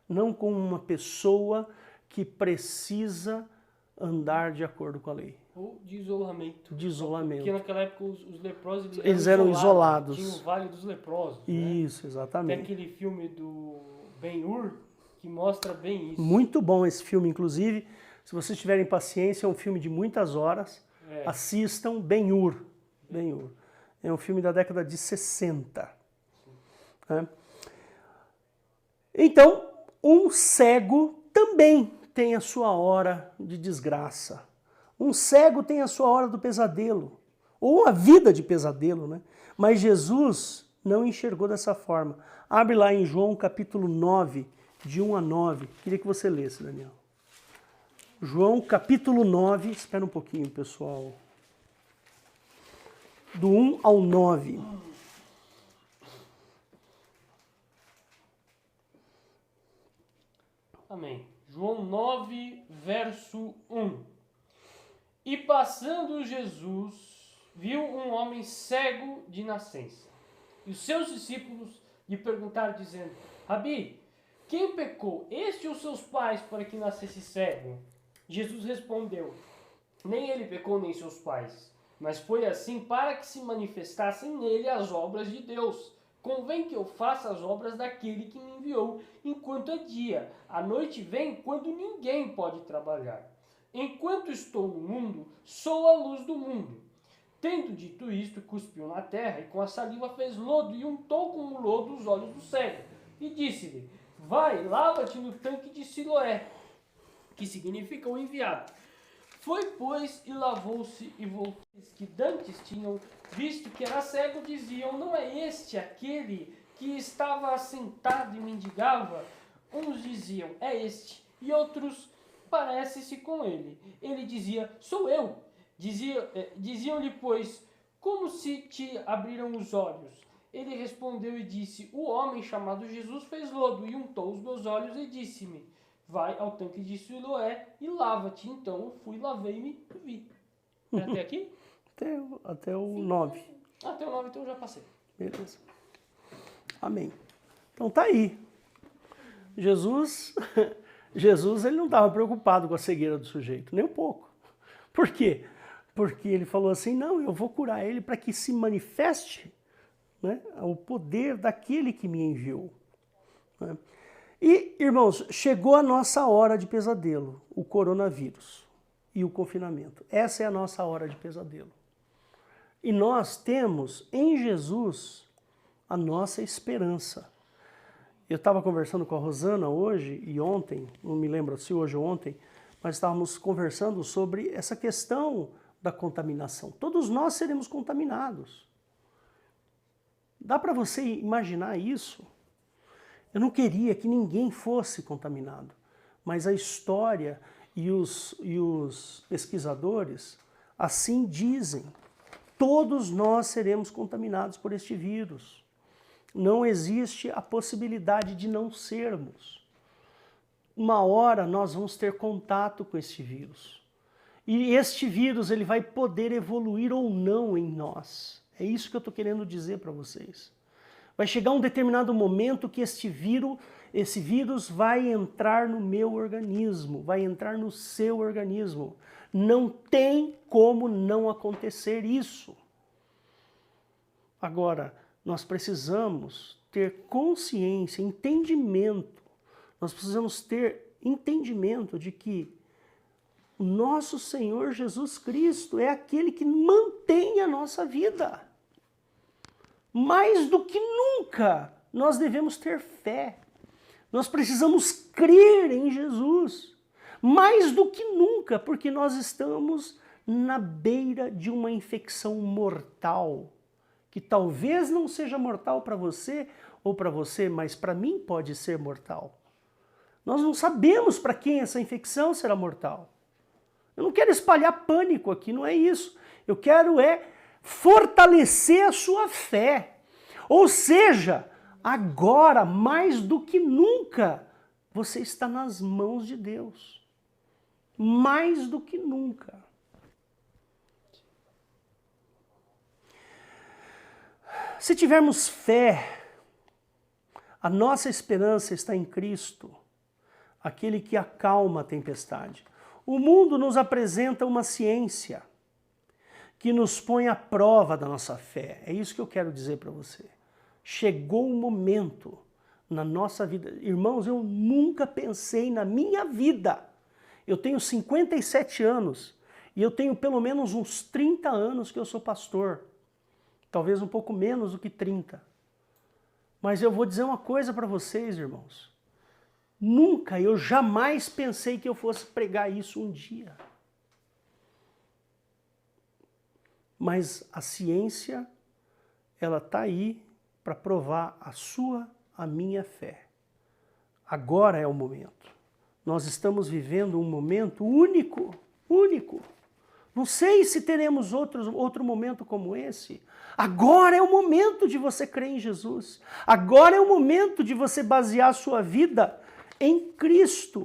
Não como uma pessoa que precisa andar de acordo com a lei. Ou de isolamento. De isolamento. Porque naquela época os leprosos eles eram isolados. Tinha o Vale dos Leprosos. Isso, né? exatamente. Tem aquele filme do Ben-Hur que mostra bem isso. Muito bom esse filme, inclusive. Se vocês tiverem paciência, é um filme de muitas horas. Assistam Ben-Hur. Ben-Hur. É um filme da década de 60. Então, um cego também tem a sua hora de desgraça. Um cego tem a sua hora do pesadelo, ou a vida de pesadelo, né? Mas Jesus não enxergou dessa forma. Abre lá em João capítulo 9, de 1 a 9. Queria que você lesse, Daniel. João capítulo 9, espera um pouquinho, pessoal. Do 1 ao 9. Amém. João 9, verso 1. E passando Jesus, viu um homem cego de nascença. E os seus discípulos lhe perguntaram, dizendo: Rabi, quem pecou, este ou seus pais, para que nascesse cego? Jesus respondeu: nem ele pecou, nem seus pais, mas foi assim para que se manifestassem nele as obras de Deus. Convém que eu faça as obras daquele que me enviou, enquanto é dia. A noite vem quando ninguém pode trabalhar. Enquanto estou no mundo, sou a luz do mundo. Tendo dito isto, cuspiu na terra e com a saliva fez lodo e untou com o lodo os olhos do cego. E disse-lhe: vai, lava-te no tanque de Siloé, que significa o enviado. Foi, pois, e lavou-se e voltou. Os que dantes tinham visto que era cego diziam: não é este aquele que estava assentado e mendigava? Uns diziam: é este, e outros: parece-se com ele. Ele dizia: sou eu. Diziam-lhe, pois: como se te abriram os olhos? Ele respondeu e disse: o homem chamado Jesus fez lodo e untou os meus olhos e disse-me: vai ao tanque de Siloé e lava-te. Então eu fui, lavei-me e vi. É até aqui? Até o 9. Até o 9, então eu já passei. Beleza. Amém. Então tá aí. Jesus ele não estava preocupado com a cegueira do sujeito, nem um pouco. Por quê? Porque ele falou assim: não, eu vou curar ele para que se manifeste, né, o poder daquele que me enviou. Né? E, irmãos, chegou a nossa hora de pesadelo, o coronavírus e o confinamento. Essa é a nossa hora de pesadelo. E nós temos em Jesus a nossa esperança. Eu estava conversando com a Rosana hoje e ontem, não me lembro se hoje ou ontem, mas estávamos conversando sobre essa questão da contaminação. Todos nós seremos contaminados. Dá para você imaginar isso? Eu não queria que ninguém fosse contaminado, mas a história e os pesquisadores assim dizem. Todos nós seremos contaminados por este vírus. Não existe a possibilidade de não sermos. Uma hora nós vamos ter contato com este vírus. E este vírus ele vai poder evoluir ou não em nós. É isso que eu estou querendo dizer para vocês. Vai chegar um determinado momento que esse vírus vai entrar no meu organismo, vai entrar no seu organismo. Não tem como não acontecer isso. Agora, nós precisamos ter consciência, entendimento. Nós precisamos ter entendimento de que o nosso Senhor Jesus Cristo é aquele que mantém a nossa vida. Mais do que nunca, nós devemos ter fé. Nós precisamos crer em Jesus. Mais do que nunca, porque nós estamos na beira de uma infecção mortal, que talvez não seja mortal para você ou para você, mas para mim pode ser mortal. Nós não sabemos para quem essa infecção será mortal. Eu não quero espalhar pânico aqui, não é isso. Eu quero fortalecer a sua fé. Ou seja, agora, mais do que nunca, você está nas mãos de Deus. Mais do que nunca. Se tivermos fé, a nossa esperança está em Cristo, aquele que acalma a tempestade. O mundo nos apresenta uma ciência que nos põe à prova da nossa fé. É isso que eu quero dizer para você. Chegou um momento na nossa vida. Irmãos, eu nunca pensei na minha vida. Eu tenho 57 anos e eu tenho pelo menos uns 30 anos que eu sou pastor. Talvez um pouco menos do que 30. Mas eu vou dizer uma coisa para vocês, irmãos. Nunca, eu jamais pensei que eu fosse pregar isso um dia. Mas a ciência, ela está aí para provar a minha fé. Agora é o momento. Nós estamos vivendo um momento único. Não sei se teremos outro momento como esse. Agora é o momento de você crer em Jesus. Agora é o momento de você basear a sua vida em Cristo.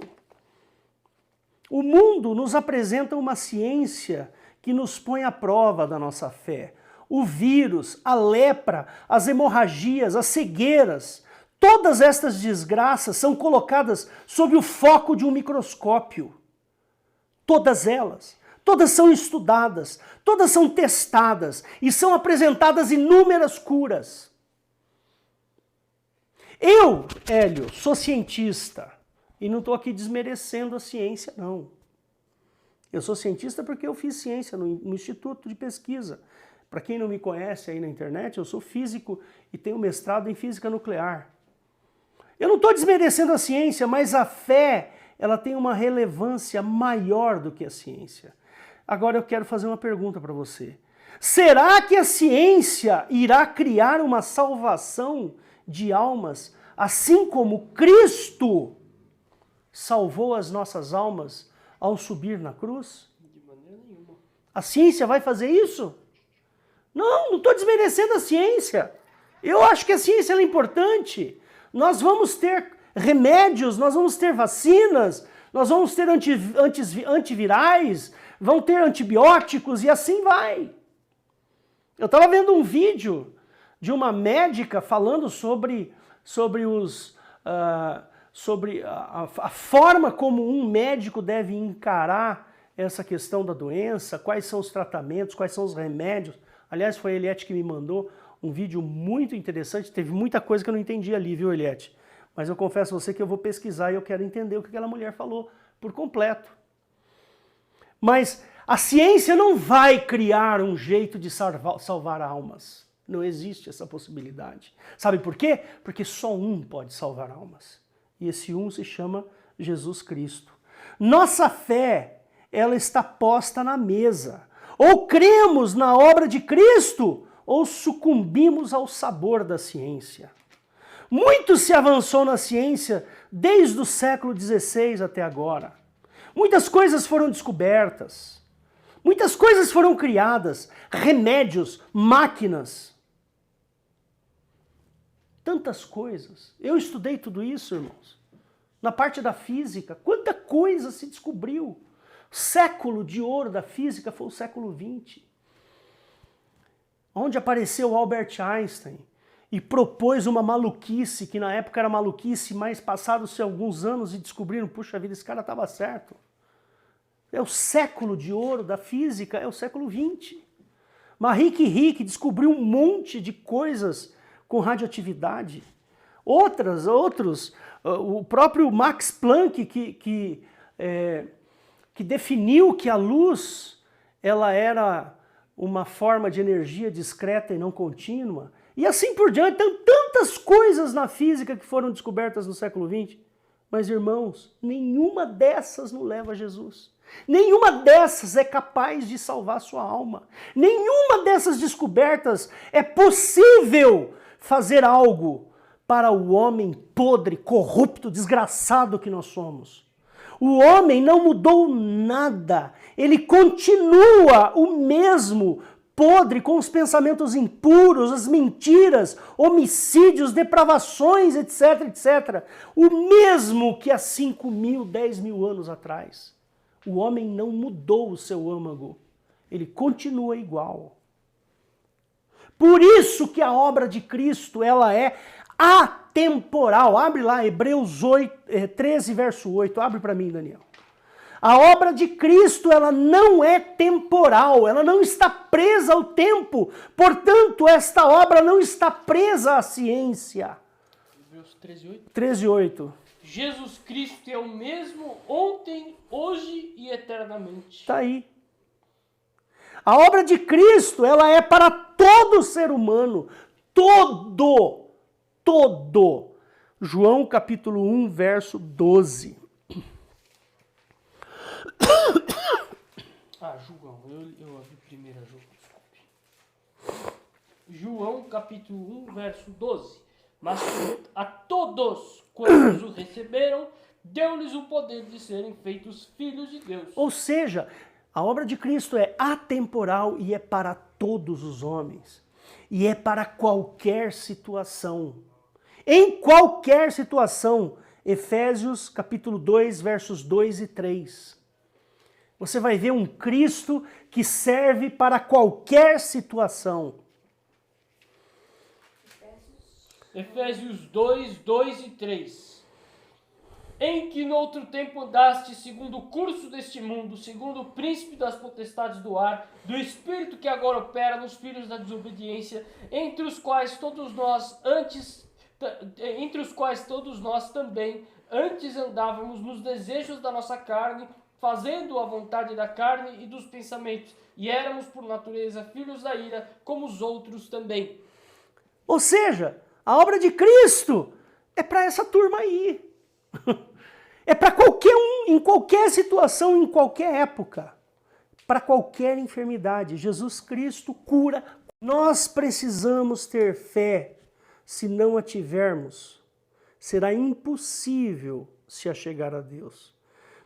O mundo nos apresenta uma ciência que nos põe à prova da nossa fé. O vírus, a lepra, as hemorragias, as cegueiras, todas estas desgraças são colocadas sob o foco de um microscópio. Todas elas. Todas são estudadas, todas são testadas e são apresentadas inúmeras curas. Eu, Hélio, sou cientista e não estou aqui desmerecendo a ciência, não. Eu sou cientista porque eu fiz ciência no Instituto de Pesquisa. Para quem não me conhece aí na internet, eu sou físico e tenho mestrado em física nuclear. Eu não estou desmerecendo a ciência, mas a fé, ela tem uma relevância maior do que a ciência. Agora eu quero fazer uma pergunta para você. Será que a ciência irá criar uma salvação de almas, assim como Cristo salvou as nossas almas ao subir na cruz? De maneira nenhuma. A ciência vai fazer isso? Não estou desmerecendo a ciência. Eu acho que a ciência é importante. Nós vamos ter remédios, nós vamos ter vacinas, nós vamos ter antivirais, vão ter antibióticos e assim vai. Eu estava vendo um vídeo de uma médica falando sobre a forma como um médico deve encarar essa questão da doença, quais são os tratamentos, quais são os remédios. Aliás, foi a Eliette que me mandou um vídeo muito interessante, teve muita coisa que eu não entendi ali, viu, Eliette? Mas eu confesso a você que eu vou pesquisar e eu quero entender o que aquela mulher falou por completo. Mas a ciência não vai criar um jeito de salvar almas. Não existe essa possibilidade. Sabe por quê? Porque só um pode salvar almas. E esse um se chama Jesus Cristo. Nossa fé, ela está posta na mesa. Ou cremos na obra de Cristo, ou sucumbimos ao sabor da ciência. Muito se avançou na ciência desde o século XVI até agora. Muitas coisas foram descobertas. Muitas coisas foram criadas. Remédios, máquinas. Tantas coisas. Eu estudei tudo isso, irmãos. Na parte da física, quanta coisa se descobriu. O século de ouro da física foi o século XX. Onde apareceu Albert Einstein e propôs uma maluquice, que na época era maluquice, mas passaram-se alguns anos e descobriram, puxa vida, esse cara estava certo. É o século de ouro da física, é o século XX. Marie Curie descobriu um monte de coisas com radioatividade. Outros, o próprio Max Planck, que definiu que a luz ela era uma forma de energia discreta e não contínua. E assim por diante, tem tantas coisas na física que foram descobertas no século XX. Mas, irmãos, nenhuma dessas nos leva a Jesus. Nenhuma dessas é capaz de salvar sua alma. Nenhuma dessas descobertas é possível fazer algo para o homem podre, corrupto, desgraçado que nós somos. O homem não mudou nada. Ele continua o mesmo, podre, com os pensamentos impuros, as mentiras, homicídios, depravações, etc, etc. O mesmo que há 5.000, 10.000 anos atrás. O homem não mudou o seu âmago. Ele continua igual. Por isso que a obra de Cristo, ela é atemporal. Abre lá, Hebreus 13, verso 8. Abre para mim, Daniel. A obra de Cristo, ela não é temporal, ela não está presa ao tempo. Portanto, esta obra não está presa à ciência. Hebreus 13, 8. 13, 8. Jesus Cristo é o mesmo ontem, hoje e eternamente. Está aí. A obra de Cristo, ela é para todo ser humano. Todo. João capítulo 1, verso 12. João, eu abri primeiro a João, desculpe. João capítulo 1, verso 12. Mas a todos quantos o receberam, deu-lhes o poder de serem feitos filhos de Deus. Ou seja, a obra de Cristo é atemporal e é para todos os homens. E é para qualquer situação. Em qualquer situação. Efésios capítulo 2, versos 2 e 3. Você vai ver um Cristo que serve para qualquer situação. Efésios 2, 2 e 3. Em que noutro tempo andaste segundo o curso deste mundo, segundo o príncipe das potestades do ar, do espírito que agora opera nos filhos da desobediência, entre os quais todos nós também antes andávamos nos desejos da nossa carne, fazendo a vontade da carne e dos pensamentos, e éramos por natureza filhos da ira, como os outros também. Ou seja, a obra de Cristo é para essa turma aí. É para qualquer um, em qualquer situação, em qualquer época. Para qualquer enfermidade. Jesus Cristo cura. Nós precisamos ter fé. Se não a tivermos, será impossível se achegar a Deus.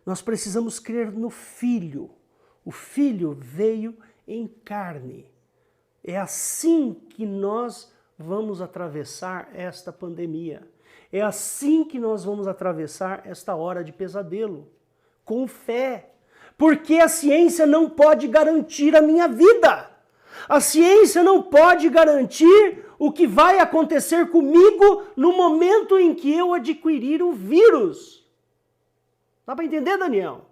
Nós precisamos crer no Filho. O Filho veio em carne. É assim que nós vamos atravessar esta pandemia. É assim que nós vamos atravessar esta hora de pesadelo. Com fé. Porque a ciência não pode garantir a minha vida. A ciência não pode garantir o que vai acontecer comigo no momento em que eu adquirir o vírus. Dá para entender, Daniel?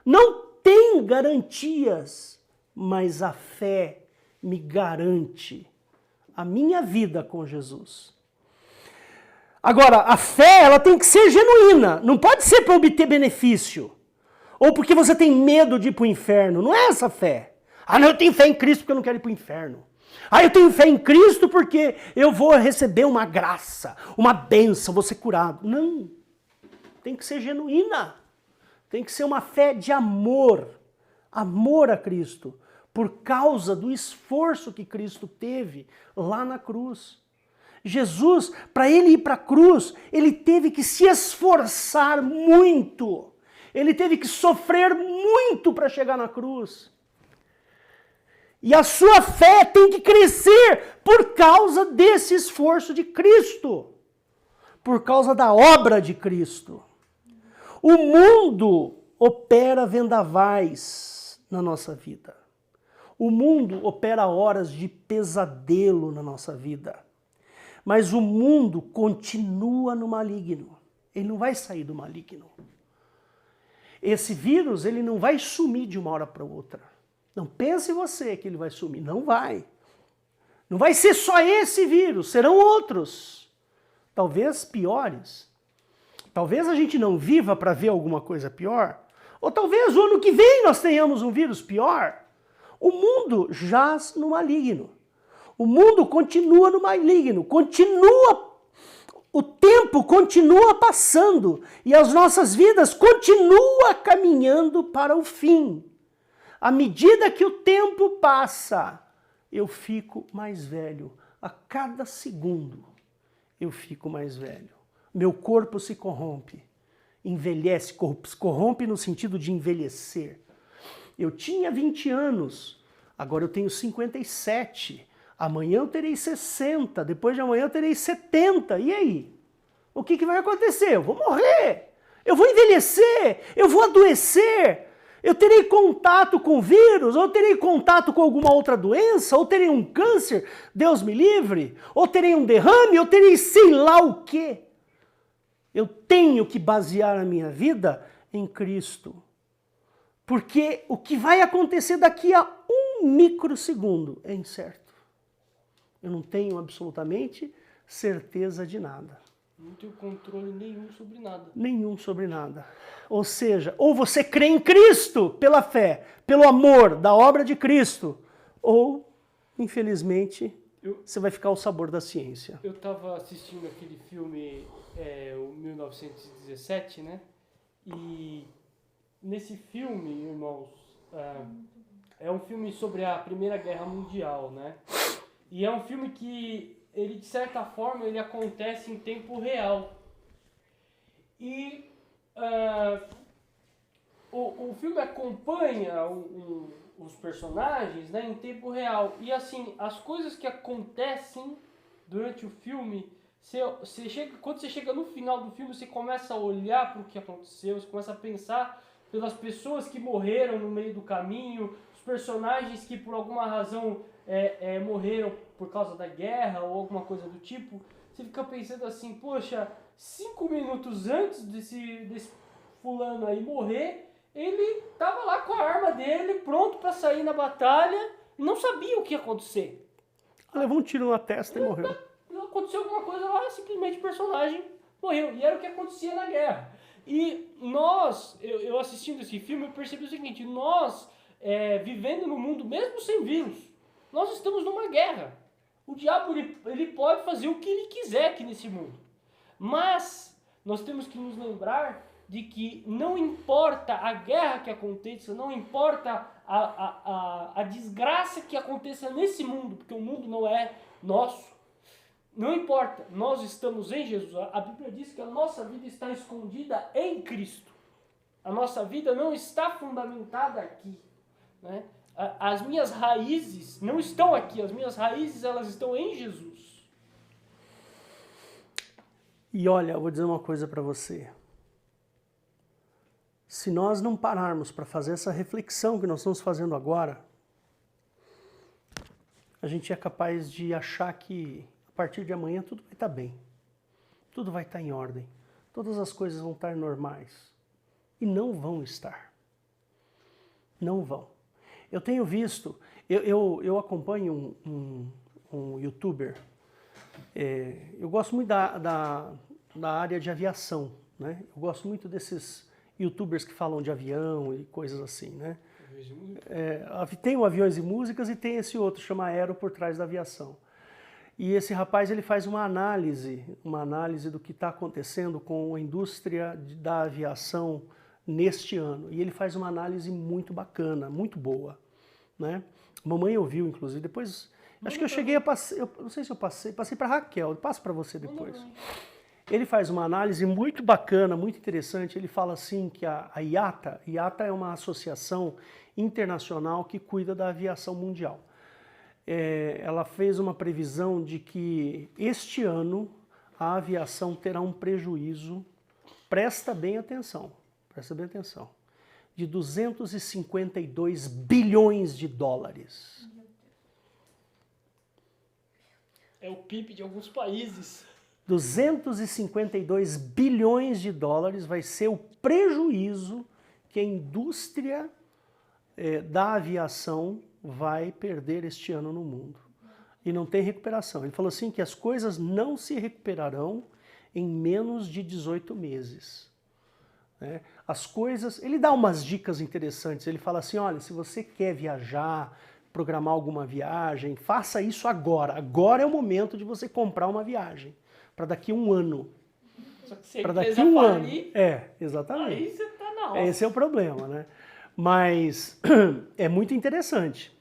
Não tem garantias, mas a fé me garante a minha vida com Jesus. Agora, a fé, ela tem que ser genuína. Não pode ser para obter benefício. Ou porque você tem medo de ir para o inferno. Não é essa fé. Não, eu tenho fé em Cristo porque eu não quero ir para o inferno. Eu tenho fé em Cristo porque eu vou receber uma graça, uma bênção, vou ser curado. Não. Tem que ser genuína. Tem que ser uma fé de amor. Amor a Cristo. Por causa do esforço que Cristo teve lá na cruz. Jesus, para ele ir para a cruz, ele teve que se esforçar muito. Ele teve que sofrer muito para chegar na cruz. E a sua fé tem que crescer por causa desse esforço de Cristo. Por causa da obra de Cristo. O mundo opera vendavais na nossa vida. O mundo opera horas de pesadelo na nossa vida. Mas o mundo continua no maligno. Ele não vai sair do maligno. Esse vírus, ele não vai sumir de uma hora para outra. Não pense você que ele vai sumir. Não vai. Não vai ser só esse vírus, serão outros. Talvez piores. Talvez a gente não viva para ver alguma coisa pior. Ou talvez o ano que vem nós tenhamos um vírus pior. O mundo jaz no maligno. O mundo continua no maligno. O tempo continua passando. E as nossas vidas continuam caminhando para o fim. À medida que o tempo passa, eu fico mais velho. A cada segundo, eu fico mais velho. Meu corpo se corrompe, envelhece, se corrompe no sentido de envelhecer. Eu tinha 20 anos, agora eu tenho 57. Amanhã eu terei 60, depois de amanhã eu terei 70. E aí? O que vai acontecer? Eu vou morrer, eu vou envelhecer, eu vou adoecer. Eu terei contato com vírus, ou terei contato com alguma outra doença, ou terei um câncer, Deus me livre, ou terei um derrame, ou terei sei lá o quê. Eu tenho que basear a minha vida em Cristo. Porque o que vai acontecer daqui a um microsegundo é incerto. Eu não tenho absolutamente certeza de nada. Não tenho controle nenhum sobre nada. Nenhum sobre nada. Ou seja, ou você crê em Cristo pela fé, pelo amor da obra de Cristo, ou, infelizmente, você vai ficar ao sabor da ciência. Eu estava assistindo aquele filme, o 1917, né? E nesse filme, irmãos, é um filme sobre a Primeira Guerra Mundial, né? E é um filme que ele, de certa forma, ele acontece em tempo real. E o filme acompanha os personagens, né, em tempo real. E assim, as coisas que acontecem durante o filme, quando você chega no final do filme, você começa a olhar para o que aconteceu, você começa a pensar pelas pessoas que morreram no meio do caminho, os personagens que por alguma razão morreram por causa da guerra ou alguma coisa do tipo. Você fica pensando assim, poxa, 5 minutos antes desse fulano aí morrer, ele tava lá com a arma dele, pronto para sair na batalha, e não sabia o que ia acontecer. Levou um tiro na testa e morreu. Aconteceu alguma coisa lá, simplesmente o personagem morreu. E era o que acontecia na guerra. E eu assistindo esse filme, eu percebi o seguinte, nós, vivendo no mundo, mesmo sem vírus, nós estamos numa guerra. O diabo, ele pode fazer o que ele quiser aqui nesse mundo. Mas nós temos que nos lembrar de que não importa a guerra que aconteça, não importa a desgraça que aconteça nesse mundo, porque o mundo não é nosso. Não importa, nós estamos em Jesus. A Bíblia diz que a nossa vida está escondida em Cristo. A nossa vida não está fundamentada aqui, né? As minhas raízes não estão aqui, as minhas raízes elas estão em Jesus. E olha, eu vou dizer uma coisa para você. Se nós não pararmos para fazer essa reflexão que nós estamos fazendo agora, a gente é capaz de achar que a partir de amanhã tudo vai estar bem. Tudo vai estar em ordem. Todas as coisas vão estar normais. E não vão estar. Não vão. Eu tenho visto, eu acompanho um youtuber, eu gosto muito da área de aviação, né? Eu gosto muito desses youtubers que falam de avião e coisas assim, né? Tem o Aviões e Músicas e tem esse outro, chama Aero, por trás da aviação. E esse rapaz, ele faz uma análise do que está acontecendo com a indústria da aviação neste ano. E ele faz uma análise muito bacana, muito boa, né? Mamãe ouviu, inclusive, depois Acho que eu cheguei a passar, eu não sei se eu passei para Raquel, eu passo para você depois. Ele faz uma análise muito bacana, muito interessante. Ele fala assim que a IATA é uma associação internacional que cuida da aviação mundial. Ela fez uma previsão de que este ano a aviação terá um prejuízo, presta bem atenção, de 252 bilhões de dólares. É o PIB de alguns países. 252 bilhões de dólares vai ser o prejuízo que a indústria da aviação vai perder este ano no mundo. E não tem recuperação. Ele falou assim que as coisas não se recuperarão em menos de 18 meses. Né? As coisas... Ele dá umas dicas interessantes. Ele fala assim, olha, se você quer viajar, programar alguma viagem, faça isso agora. Agora é o momento de você comprar uma viagem. Para daqui a um ano. Só que se para daqui a um ano. Exatamente. Aí você tá na roça. Esse é o problema, né? Mas é muito interessante.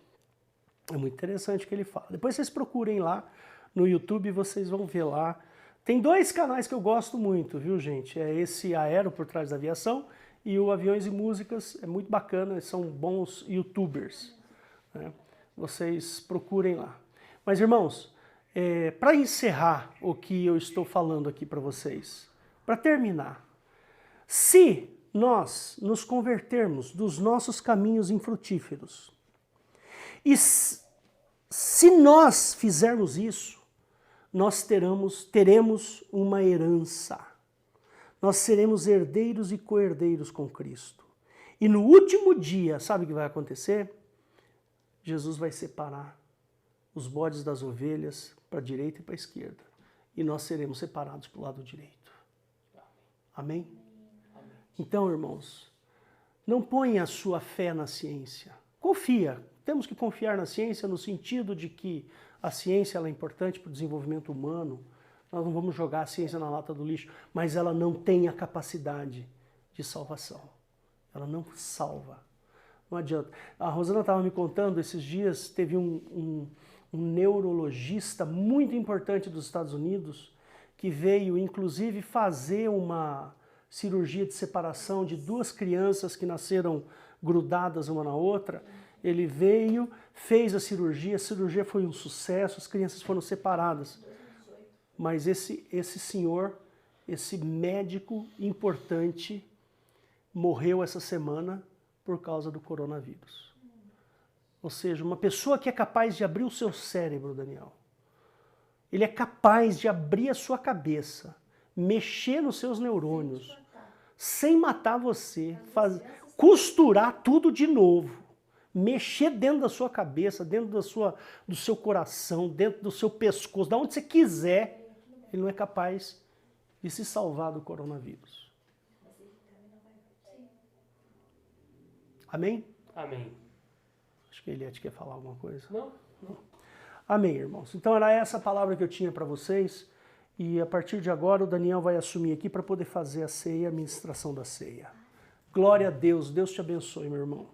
É muito interessante o que ele fala. Depois vocês procurem lá no YouTube, vocês vão ver lá. Tem dois canais que eu gosto muito, viu, gente? É esse Aero por trás da aviação e o Aviões e Músicas. É muito bacana, são bons YouTubers. Né? Vocês procurem lá. Mas, irmãos, para encerrar o que eu estou falando aqui para vocês, para terminar, se nós nos convertermos dos nossos caminhos infrutíferos, e se nós fizermos isso, nós teremos uma herança. Nós seremos herdeiros e co-herdeiros com Cristo. E no último dia, sabe o que vai acontecer? Jesus vai separar os bodes das ovelhas para a direita e para a esquerda. E nós seremos separados para o lado direito. Amém? Então, irmãos, não ponha a sua fé na ciência. Confia. Temos que confiar na ciência no sentido de que a ciência ela é importante para o desenvolvimento humano. Nós não vamos jogar a ciência na lata do lixo, mas ela não tem a capacidade de salvação. Ela não salva. Não adianta. A Rosana estava me contando, esses dias teve um neurologista muito importante dos Estados Unidos que veio, inclusive, fazer uma cirurgia de separação de duas crianças que nasceram grudadas uma na outra. Ele veio, fez a cirurgia foi um sucesso, as crianças foram separadas. Mas esse senhor, esse médico importante, morreu essa semana por causa do coronavírus. Ou seja, uma pessoa que é capaz de abrir o seu cérebro, Daniel, ele é capaz de abrir a sua cabeça, mexer nos seus neurônios, sem matar você, costurar tudo de novo, mexer dentro da sua cabeça, dentro do seu coração, dentro do seu pescoço, da onde você quiser, ele não é capaz de se salvar do coronavírus. Amém? Amém. Acho que a Eliette quer falar alguma coisa. Não. Amém, irmãos. Então era essa palavra que eu tinha para vocês. E a partir de agora o Daniel vai assumir aqui para poder fazer a ceia, a ministração da ceia. Glória a Deus. Deus te abençoe, meu irmão.